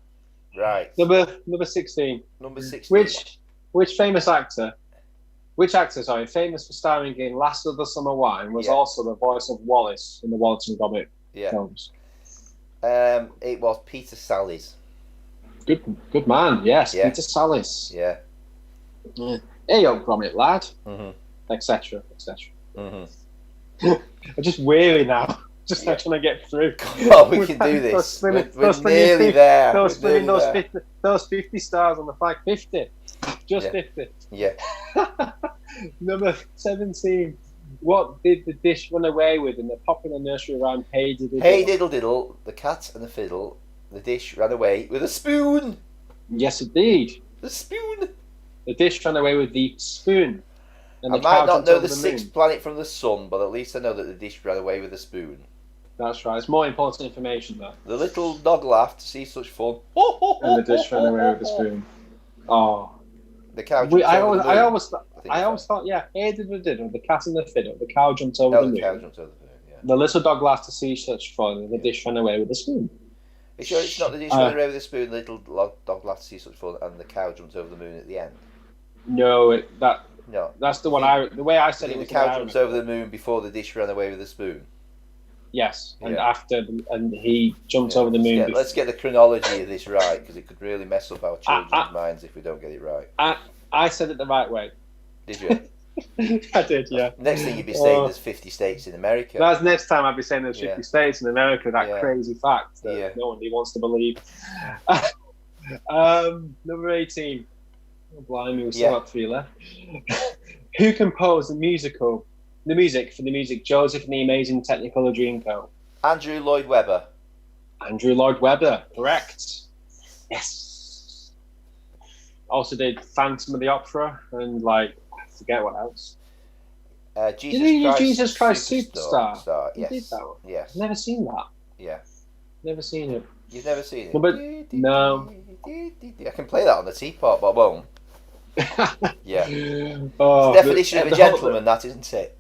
A: Right.
B: Number 16.
A: Number 16.
B: Which famous actor? Famous for starring in Last of the Summer Wine, was also the voice of Wallace in the Wallace and Gromit films.
A: It was Peter Sallis.
B: Good man. Yes, yeah. Peter Sallis.
A: Yeah.
B: Hey, up Gromit, lad. Etc. I'm just weary now. Just trying to get through.
A: Oh, we can do this. We're nearly there.
B: Those 50 stars on the flag. 50. Just 50.
A: Yeah.
B: Number 17. What did the dish run away with in the popular nursery rhyme Hey Diddle Diddle?
A: Hey Diddle Diddle, the cat and the fiddle, the dish ran away with a spoon.
B: Yes, indeed.
A: The spoon.
B: The dish ran away with the spoon.
A: And I might not know the 6th planet from the sun, but at least I know that the dish ran away with a spoon.
B: That's right. It's more important information, though.
A: The little dog laughed to see such fun.
B: And the dish ran away with the spoon. Oh.
A: The cow.
B: I always thought, Hey Diddle Diddle, the cat and the fiddle, the cow jumped over the moon.
A: The cow jumped over the moon. Yeah.
B: The little dog laughed to see such fun, and the dish ran away with the spoon.
A: Are you sure it's not the dish ran away with the spoon? The little dog laughed to see such fun, and the cow jumped over the moon at the end.
B: No,
A: no.
B: That's the one. The way I said it was
A: the cow jumps over the moon before the dish ran away with the spoon.
B: Yes, and and he jumped over the moon.
A: Let's get the chronology of this right, because it could really mess up our children's minds if we don't get it right.
B: I said it the right way.
A: Did you?
B: I did, yeah.
A: Next thing you'd be saying there's 50 states in America.
B: That's next time I'd be saying there's 50 states in America. That crazy fact that no one wants to believe. Number 18. Oh, blimey, we still have 3 left. Who composed the music for the music Joseph and the Amazing Technicolor Dreamcoat?
A: Andrew Lloyd Webber.
B: Andrew Lloyd Webber, correct. Yes. Also did Phantom of the Opera and I forget what else. Jesus Christ Superstar.
A: Yes.
B: He did that one.
A: Yes.
B: Never seen that.
A: Yeah.
B: Never seen it.
A: You've never seen it?
B: No.
A: I can play that on the teapot, but I won't. Yeah.
B: Oh,
A: it's the definition of a gentleman, that isn't it?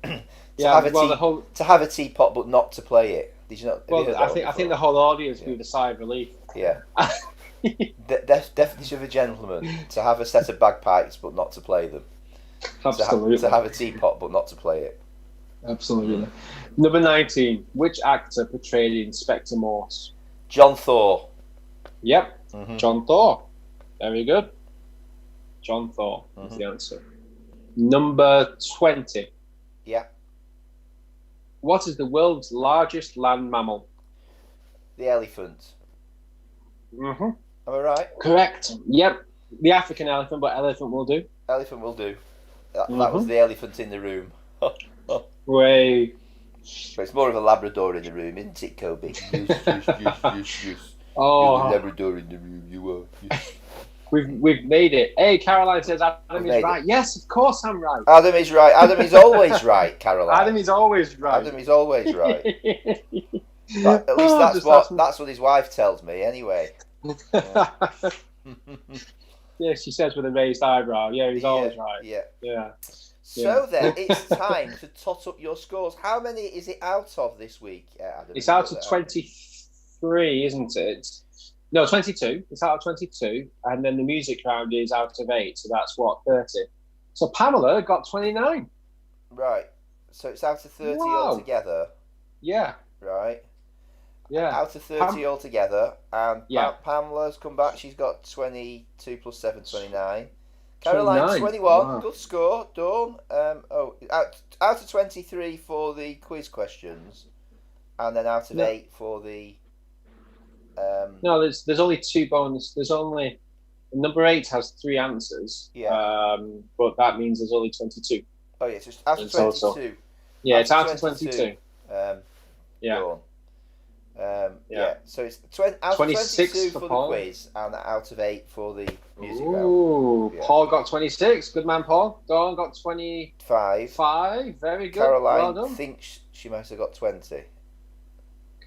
A: To have a teapot but not to play it. Did you not?
B: Well, I think the whole audience breathed a sigh of relief.
A: Yeah. Definition of a gentleman: to have a set of bagpipes but not to play them.
B: Absolutely.
A: To have a teapot but not to play it.
B: Absolutely. Number 19. Which actor portrayed Inspector Morse?
A: John Thor.
B: Yep. John Thor. Very good. John Thor is the answer. Number 20.
A: Yeah.
B: What is the world's largest land mammal?
A: The elephant. Am I right?
B: Correct. Yep. The African elephant, but elephant will do.
A: Elephant will do. That was the elephant in the room.
B: Way.
A: But it's more of a Labrador in the room, isn't it, Kobe? Yes.
B: Oh.
A: You're the Labrador in the room, you are.
B: We've made it. Hey, Caroline says Adam is right. Yes, of course I'm right.
A: Adam is right. Adam is always right, Caroline.
B: Adam is always right.
A: Adam is always right. But at least that's what his wife tells me anyway.
B: Yeah, she says with a raised eyebrow. Yeah, he's always right.
A: Yeah. So then, it's time to tot up your scores. How many is it out of this week, Adam?
B: It's out of 23, isn't it? No, 22. It's out of 22. And then the music round is out of 8. So that's what, 30. So Pamela got 29.
A: Right. So it's out of 30 altogether.
B: Yeah.
A: Right.
B: Yeah.
A: Out of 30 altogether. And Pamela's come back. She's got 22 plus 7, 29. Caroline, 21. Wow. Good score. Dawn. Out of 23 for the quiz questions. And then out of 8 for the...
B: No, there's only 2 bonus. There's only... Number 8 has 3 answers.
A: Yeah.
B: But that means there's only 22.
A: Oh, yeah. So it's out of 22.
B: Yeah, it's out of 22.
A: Yeah. So it's out of 26 for the quiz and out of 8 for the music round.
B: Ooh, Paul got 26. Good man, Paul. Dawn got 25. Very good.
A: Caroline
B: well done.
A: thinks she might have got 20.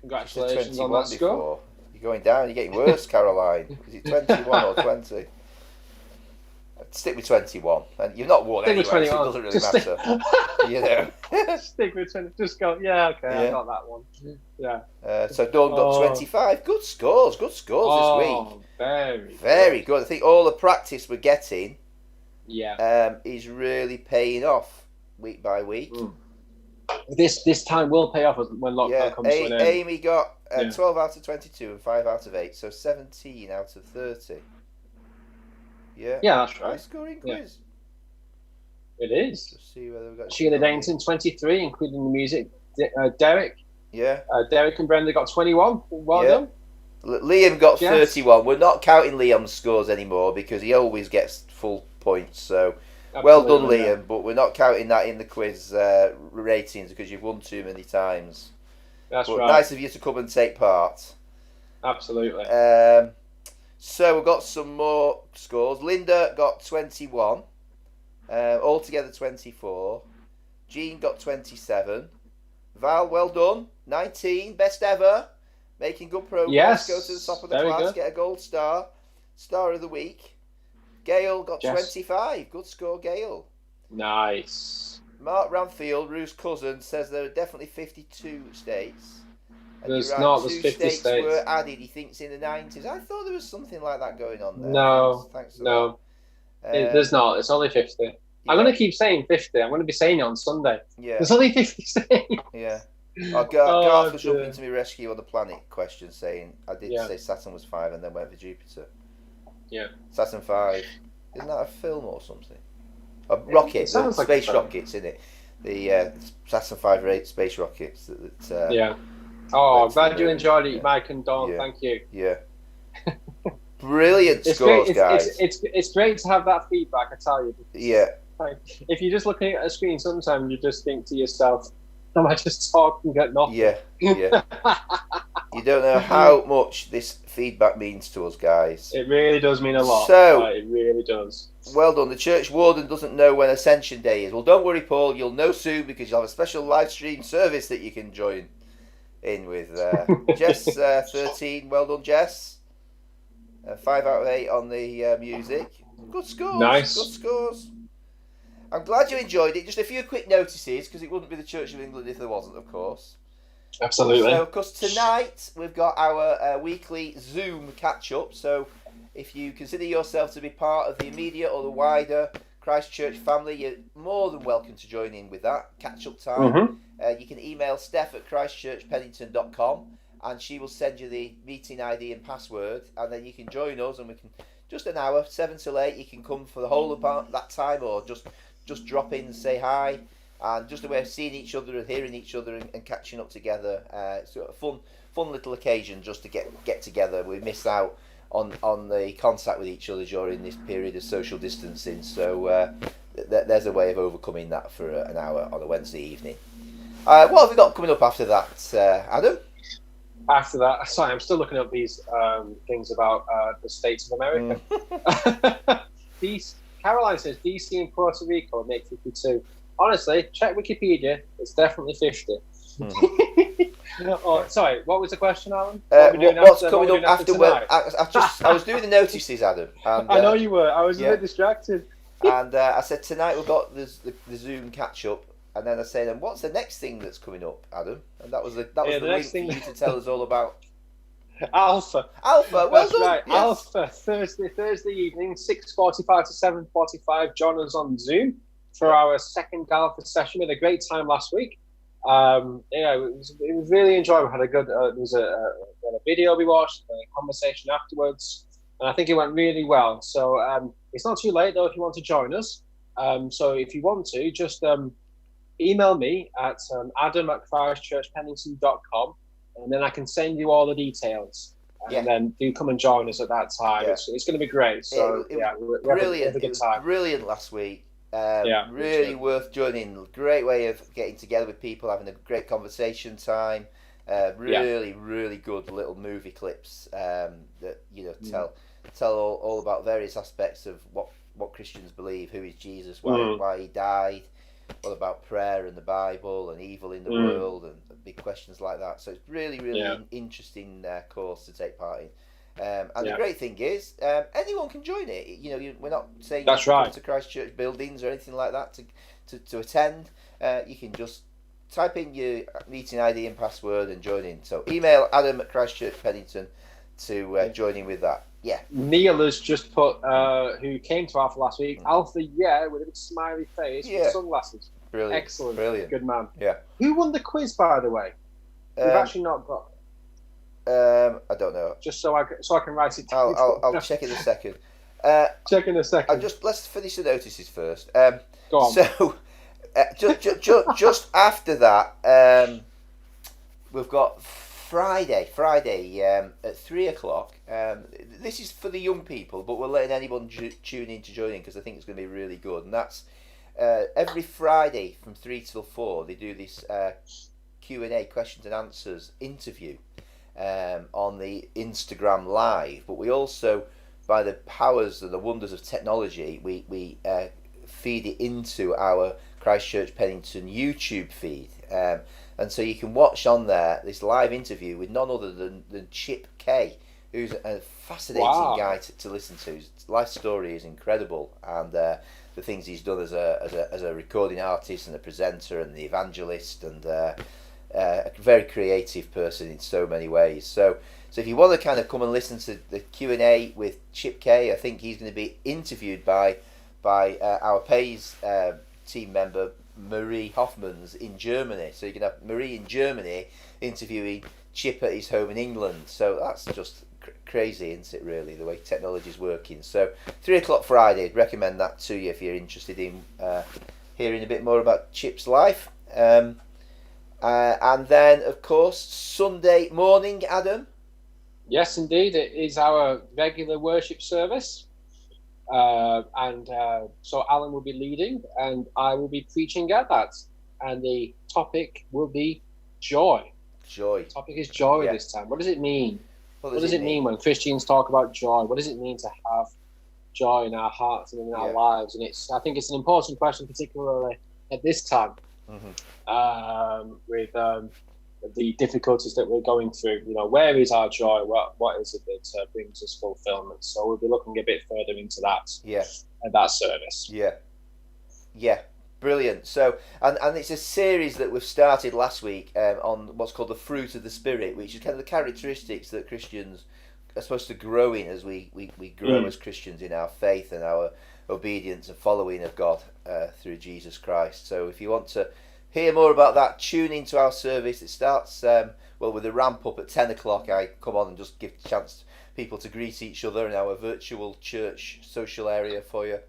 B: Congratulations on that score.
A: Before. You're going down. You're getting worse, Caroline. Is it 21 or 20? Stick with 21, and you've not won anyway, so it doesn't really matter. You know.
B: Stick with 20. Just go. Yeah, okay, I got that one. Yeah.
A: So Dawn got 25. Good scores this week. Very good. I think all the practice we're getting, is really paying off week by week.
B: This time will pay off when lockdown comes to an end.
A: Amy got 12 out of 22 and 5 out of 8, so 17 out of 30. Yeah,
B: that's right.
A: High scoring quiz.
B: It is.
A: Let's see whether we've got
B: Sheila Dainton 23, including the music. Derek.
A: Yeah.
B: Derek and Brenda got 21. Well done.
A: Liam got 31. We're not counting Liam's scores anymore because he always gets full points. So well done, Liam. But we're not counting that in the quiz ratings because you've won too many times.
B: That's right.
A: Nice of you to come and take part.
B: Absolutely.
A: So we've got some more scores. Linda got 21. Altogether 24. Jean got 27. Val, well done. 19. Best ever. Making good progress.
B: Yes.
A: Go to the top of the class. Get a gold star. Star of the week. Gail got 25. Good score, Gail.
B: Nice.
A: Mark Ramfield, Ruth's cousin, says there are definitely 52 states.
B: There's not. There's 50 states.
A: Were added, he thinks, in the 90s. I thought there was something like that going on there.
B: No.
A: Thanks
B: there's not. It's only 50. Yeah. I'm going to keep saying 50. I'm going to be saying it on Sunday.
A: Yeah.
B: There's only 50 states.
A: Yeah. Garth was jumping to me rescue on the planet question, saying I did say Saturn was 5 and then went for Jupiter.
B: Yeah.
A: Saturn 5. Isn't that a film or something? A rocket. Space rockets, isn't it? The Saturn 5 space rockets.
B: Yeah. Oh, I'm glad you enjoyed it, Mike and Dawn.
A: Yeah.
B: Thank you.
A: Yeah. Brilliant scores, guys.
B: It's great to have that feedback, I tell you.
A: Yeah.
B: If you're just looking at a screen, sometimes you just think to yourself, am I just talking at nothing?
A: Yeah. You don't know how much this feedback means to us, guys.
B: It really does mean a lot.
A: So,
B: it really does.
A: Well done. The church warden doesn't know when Ascension Day is. Well, don't worry, Paul. You'll know soon because you'll have a special live stream service that you can join in with. Jess, 13. Well done, Jess. 5 out of 8 on the music. Good scores.
B: Nice.
A: Good scores. I'm glad you enjoyed it. Just a few quick notices because it wouldn't be the Church of England if there wasn't, of course.
B: Absolutely.
A: So, because tonight we've got our weekly Zoom catch-up. So, if you consider yourself to be part of the immediate or the wider Christ Church family, you're more than welcome to join in with that catch-up time.
B: Mm-hmm.
A: You can email Steph at christchurchpennington.com and she will send you the meeting ID and password, and then you can join us and we can, just an hour, 7 till 8, you can come for the whole of that time or just drop in and say hi. And just a way of seeing each other and hearing each other and catching up together. It's a fun little occasion just to get together. We miss out on the contact with each other during this period of social distancing. So there's a way of overcoming that for an hour on a Wednesday evening. What have we got coming up after that, Adam?
B: After that, sorry, I'm still looking up these things about the states of America. Caroline says DC and Puerto Rico make 52. Honestly, check Wikipedia. It's definitely 50. Oh, sorry, what was the question, Alan?
A: What's coming up after tonight? I was doing the notices, Adam. And,
B: I know you were. I was a bit distracted.
A: And I said tonight we've got the Zoom catch up, and then I said, and what's the next thing that's coming up, Adam? And that was the link for you to tell us all about.
B: Alpha.
A: Well
B: that's
A: done.
B: Right.
A: Yes.
B: Alpha Thursday evening, 6:45 to 7:45. Join us on Zoom for our second Alpha session. We had a great time last week. It was really enjoyable. We had a good. There was a video we watched, a conversation afterwards, and I think it went really well. So it's not too late though if you want to join us. So if you want to, just email me at adam@christchurchpennington.com, and then I can send you all the details. And then do come and join us at that time. Yeah. It's going to be great. So we had a good time.
A: Brilliant last week. Really worth joining. Great way of getting together with people, having a great conversation time. Really good little movie clips that tell all about various aspects of what Christians believe. Who is Jesus? Why he died? What about prayer and the Bible and evil in the world and big questions like that. So it's really interesting course to take part in. The great thing is, anyone can join it. We're not saying you come to Christ Church buildings or anything like that to attend. You can just type in your meeting ID and password and join in. So email Adam at Christ Church Pennington to join in with that. Yeah.
B: Neil has just put, who came to Alpha last week, Alpha, with a big smiley face with sunglasses.
A: Brilliant.
B: Excellent.
A: Brilliant.
B: Good man.
A: Yeah.
B: Who won the quiz, by the way? We've actually not got.
A: I don't know.
B: Just so I can write it down.
A: I'll check in a second.
B: Check in a second.
A: Let's finish the notices first.
B: Go on.
A: So, just after that, we've got Friday at 3:00. This is for the young people, but we're letting anyone tune in to join in because I think it's going to be really good. And that's every Friday from 3 till 4. They do this Q&A, questions and answers interview on the Instagram Live. But we also, by the powers and the wonders of technology, we feed it into our Christ Church Pennington YouTube feed. And so you can watch on there this live interview with none other than Chip K, who's a fascinating guy to listen to. His life story is incredible, and the things he's done as a recording artist and a presenter and the evangelist, and a very creative person in so many ways. So if you want to kind of come and listen to the Q&A with Chip K, I think he's going to be interviewed by our Pays team member Marie Hoffmans in Germany. So you can have Marie in Germany interviewing Chip at his home in England. So that's just crazy, isn't it, really, the way technology is working. So 3:00 Friday, I'd recommend that to you if you're interested in hearing a bit more about Chip's life. And then, of course, Sunday morning, Adam.
B: Yes, indeed. It is our regular worship service. So Alan will be leading and I will be preaching at that. And the topic will be joy.
A: Joy.
B: The topic is joy this time. What does it mean? What does it mean when Christians talk about joy? What does it mean to have joy in our hearts and in our lives? And I think it's an important question, particularly at this time, with the difficulties that we're going through. Where is our joy? What is it that brings us fulfillment? So we'll be looking a bit further into that. At that service.
A: Yeah. Brilliant. So, and it's a series that we've started last week on what's called the fruit of the Spirit, which is kind of the characteristics that Christians are supposed to grow in as we grow as Christians in our faith and our obedience and following of God through Jesus Christ. So if you want to hear more about that, tune into our service. It starts with a ramp up at 10:00. I come on and just give a chance people to greet each other in our virtual church social area for you.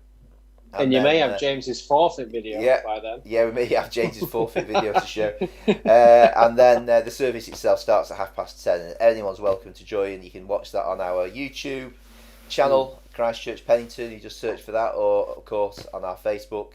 B: And you may have James's forfeit video by then.
A: Yeah, we may have James's forfeit video to show. And then the service itself starts at 10:30. And anyone's welcome to join. You can watch that on our YouTube channel, Christ Church Pennington. You just search for that, or of course on our Facebook,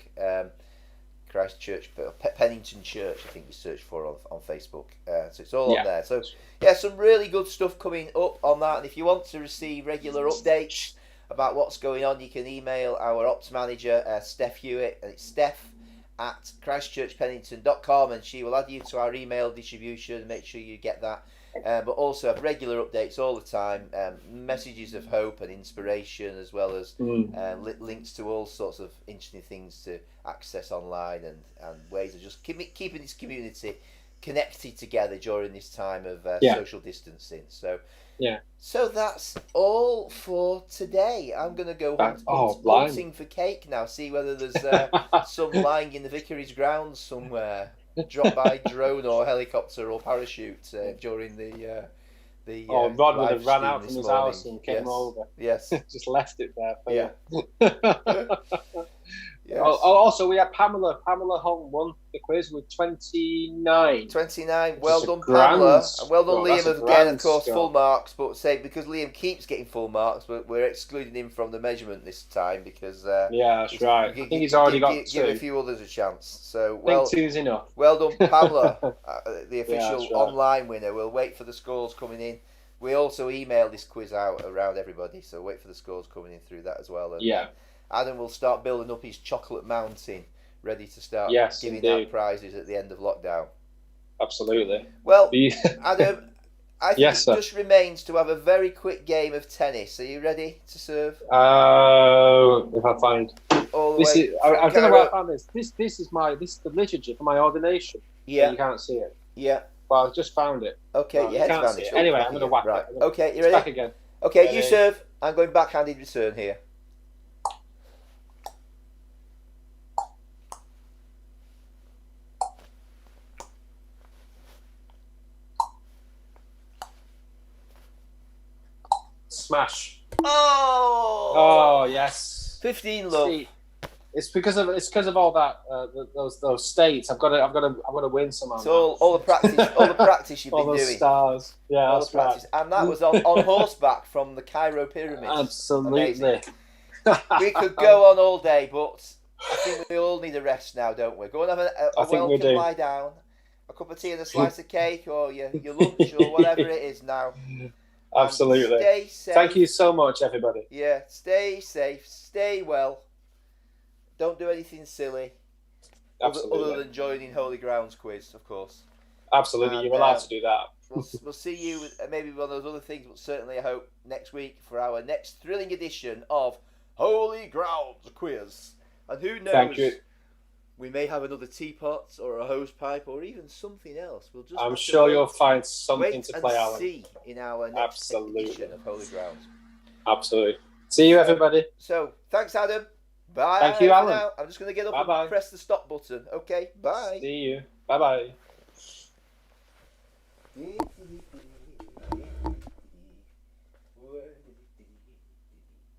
A: Christ Church Pennington Church, I think you search for on Facebook. So it's all on there. So yeah, some really good stuff coming up on that. And if you want to receive regular updates about what's going on, you can email our ops manager, Steph Hewitt, and it's steph@christchurchpennington.com, and she will add you to our email distribution. Make sure you get that. But also have regular updates all the time, messages of hope and inspiration, as well as links to all sorts of interesting things to access online, and ways of just keeping this community connected together during this time of social distancing. So so that's all for today. I'm going to go hunting for cake now, see whether there's some lying in the vicarage grounds somewhere. Drop by drone or helicopter or parachute during the
B: Rod would have ran out from his house and came over.
A: Yes.
B: Just left it there for you.
A: Yes.
B: Also, we had Pamela. Pamela Hong won the quiz with 29.
A: 29. Well done, Pamela. And well done, Liam. Again, of course, full marks. But because Liam keeps getting full marks, we're excluding him from the measurement this time because.
B: That's right. I think he's already got two.
A: Give a few others a chance. So
B: I think two's enough.
A: Well done, Pamela, the official online winner. We'll wait for the scores coming in. We also email this quiz out around everybody, so wait for the scores coming in through that as well. And, Adam will start building up his chocolate mountain, ready to start giving out prizes at the end of lockdown.
B: Absolutely.
A: Well, Adam, I think it just remains to have a very quick game of tennis. Are you ready to serve?
B: If I find I don't know where I found this. This is the liturgy for my ordination.
A: Yeah.
B: You can't see it.
A: Yeah.
B: Well, I just found it.
A: Okay, your head's vanished.
B: Anyway, I'm going to whack it.
A: Okay, you ready?
B: Back again.
A: Okay, you serve. I'm going backhanded return here.
B: Smash.
A: Oh
B: yes.
A: 15 love.
B: See, it's because of all that those states. I've got to win some.
A: It's all the practice you've been doing.
B: All those stars. Yeah,
A: all
B: that's
A: the practice. Right. And that was on horseback from the Cairo pyramids.
B: Absolutely.
A: We could go on all day, but I think we all need a rest now, don't we? Go and have a welcome lie down, a cup of tea and a slice of cake, or your lunch, or whatever it is now.
B: Absolutely.
A: Stay safe.
B: Thank you so much, everybody.
A: Yeah, stay safe, stay well. Don't do anything silly. Other than joining Holy Grounds quiz, of course.
B: Absolutely, you're allowed to do that.
A: We'll see you with maybe one of those other things, but certainly I hope next week for our next thrilling edition of Holy Grounds quiz. And who knows?
B: Thank you.
A: We may have another teapot or a hose pipe or even something else.
B: I'm sure you'll find something to play, Alan.
A: See in our next edition of Holy Grounds.
B: Absolutely. See you, everybody.
A: So, thanks, Adam. Bye.
B: Thank you, Alan.
A: I'm just going to get up and press the stop button. Okay, bye.
B: See you. Bye-bye.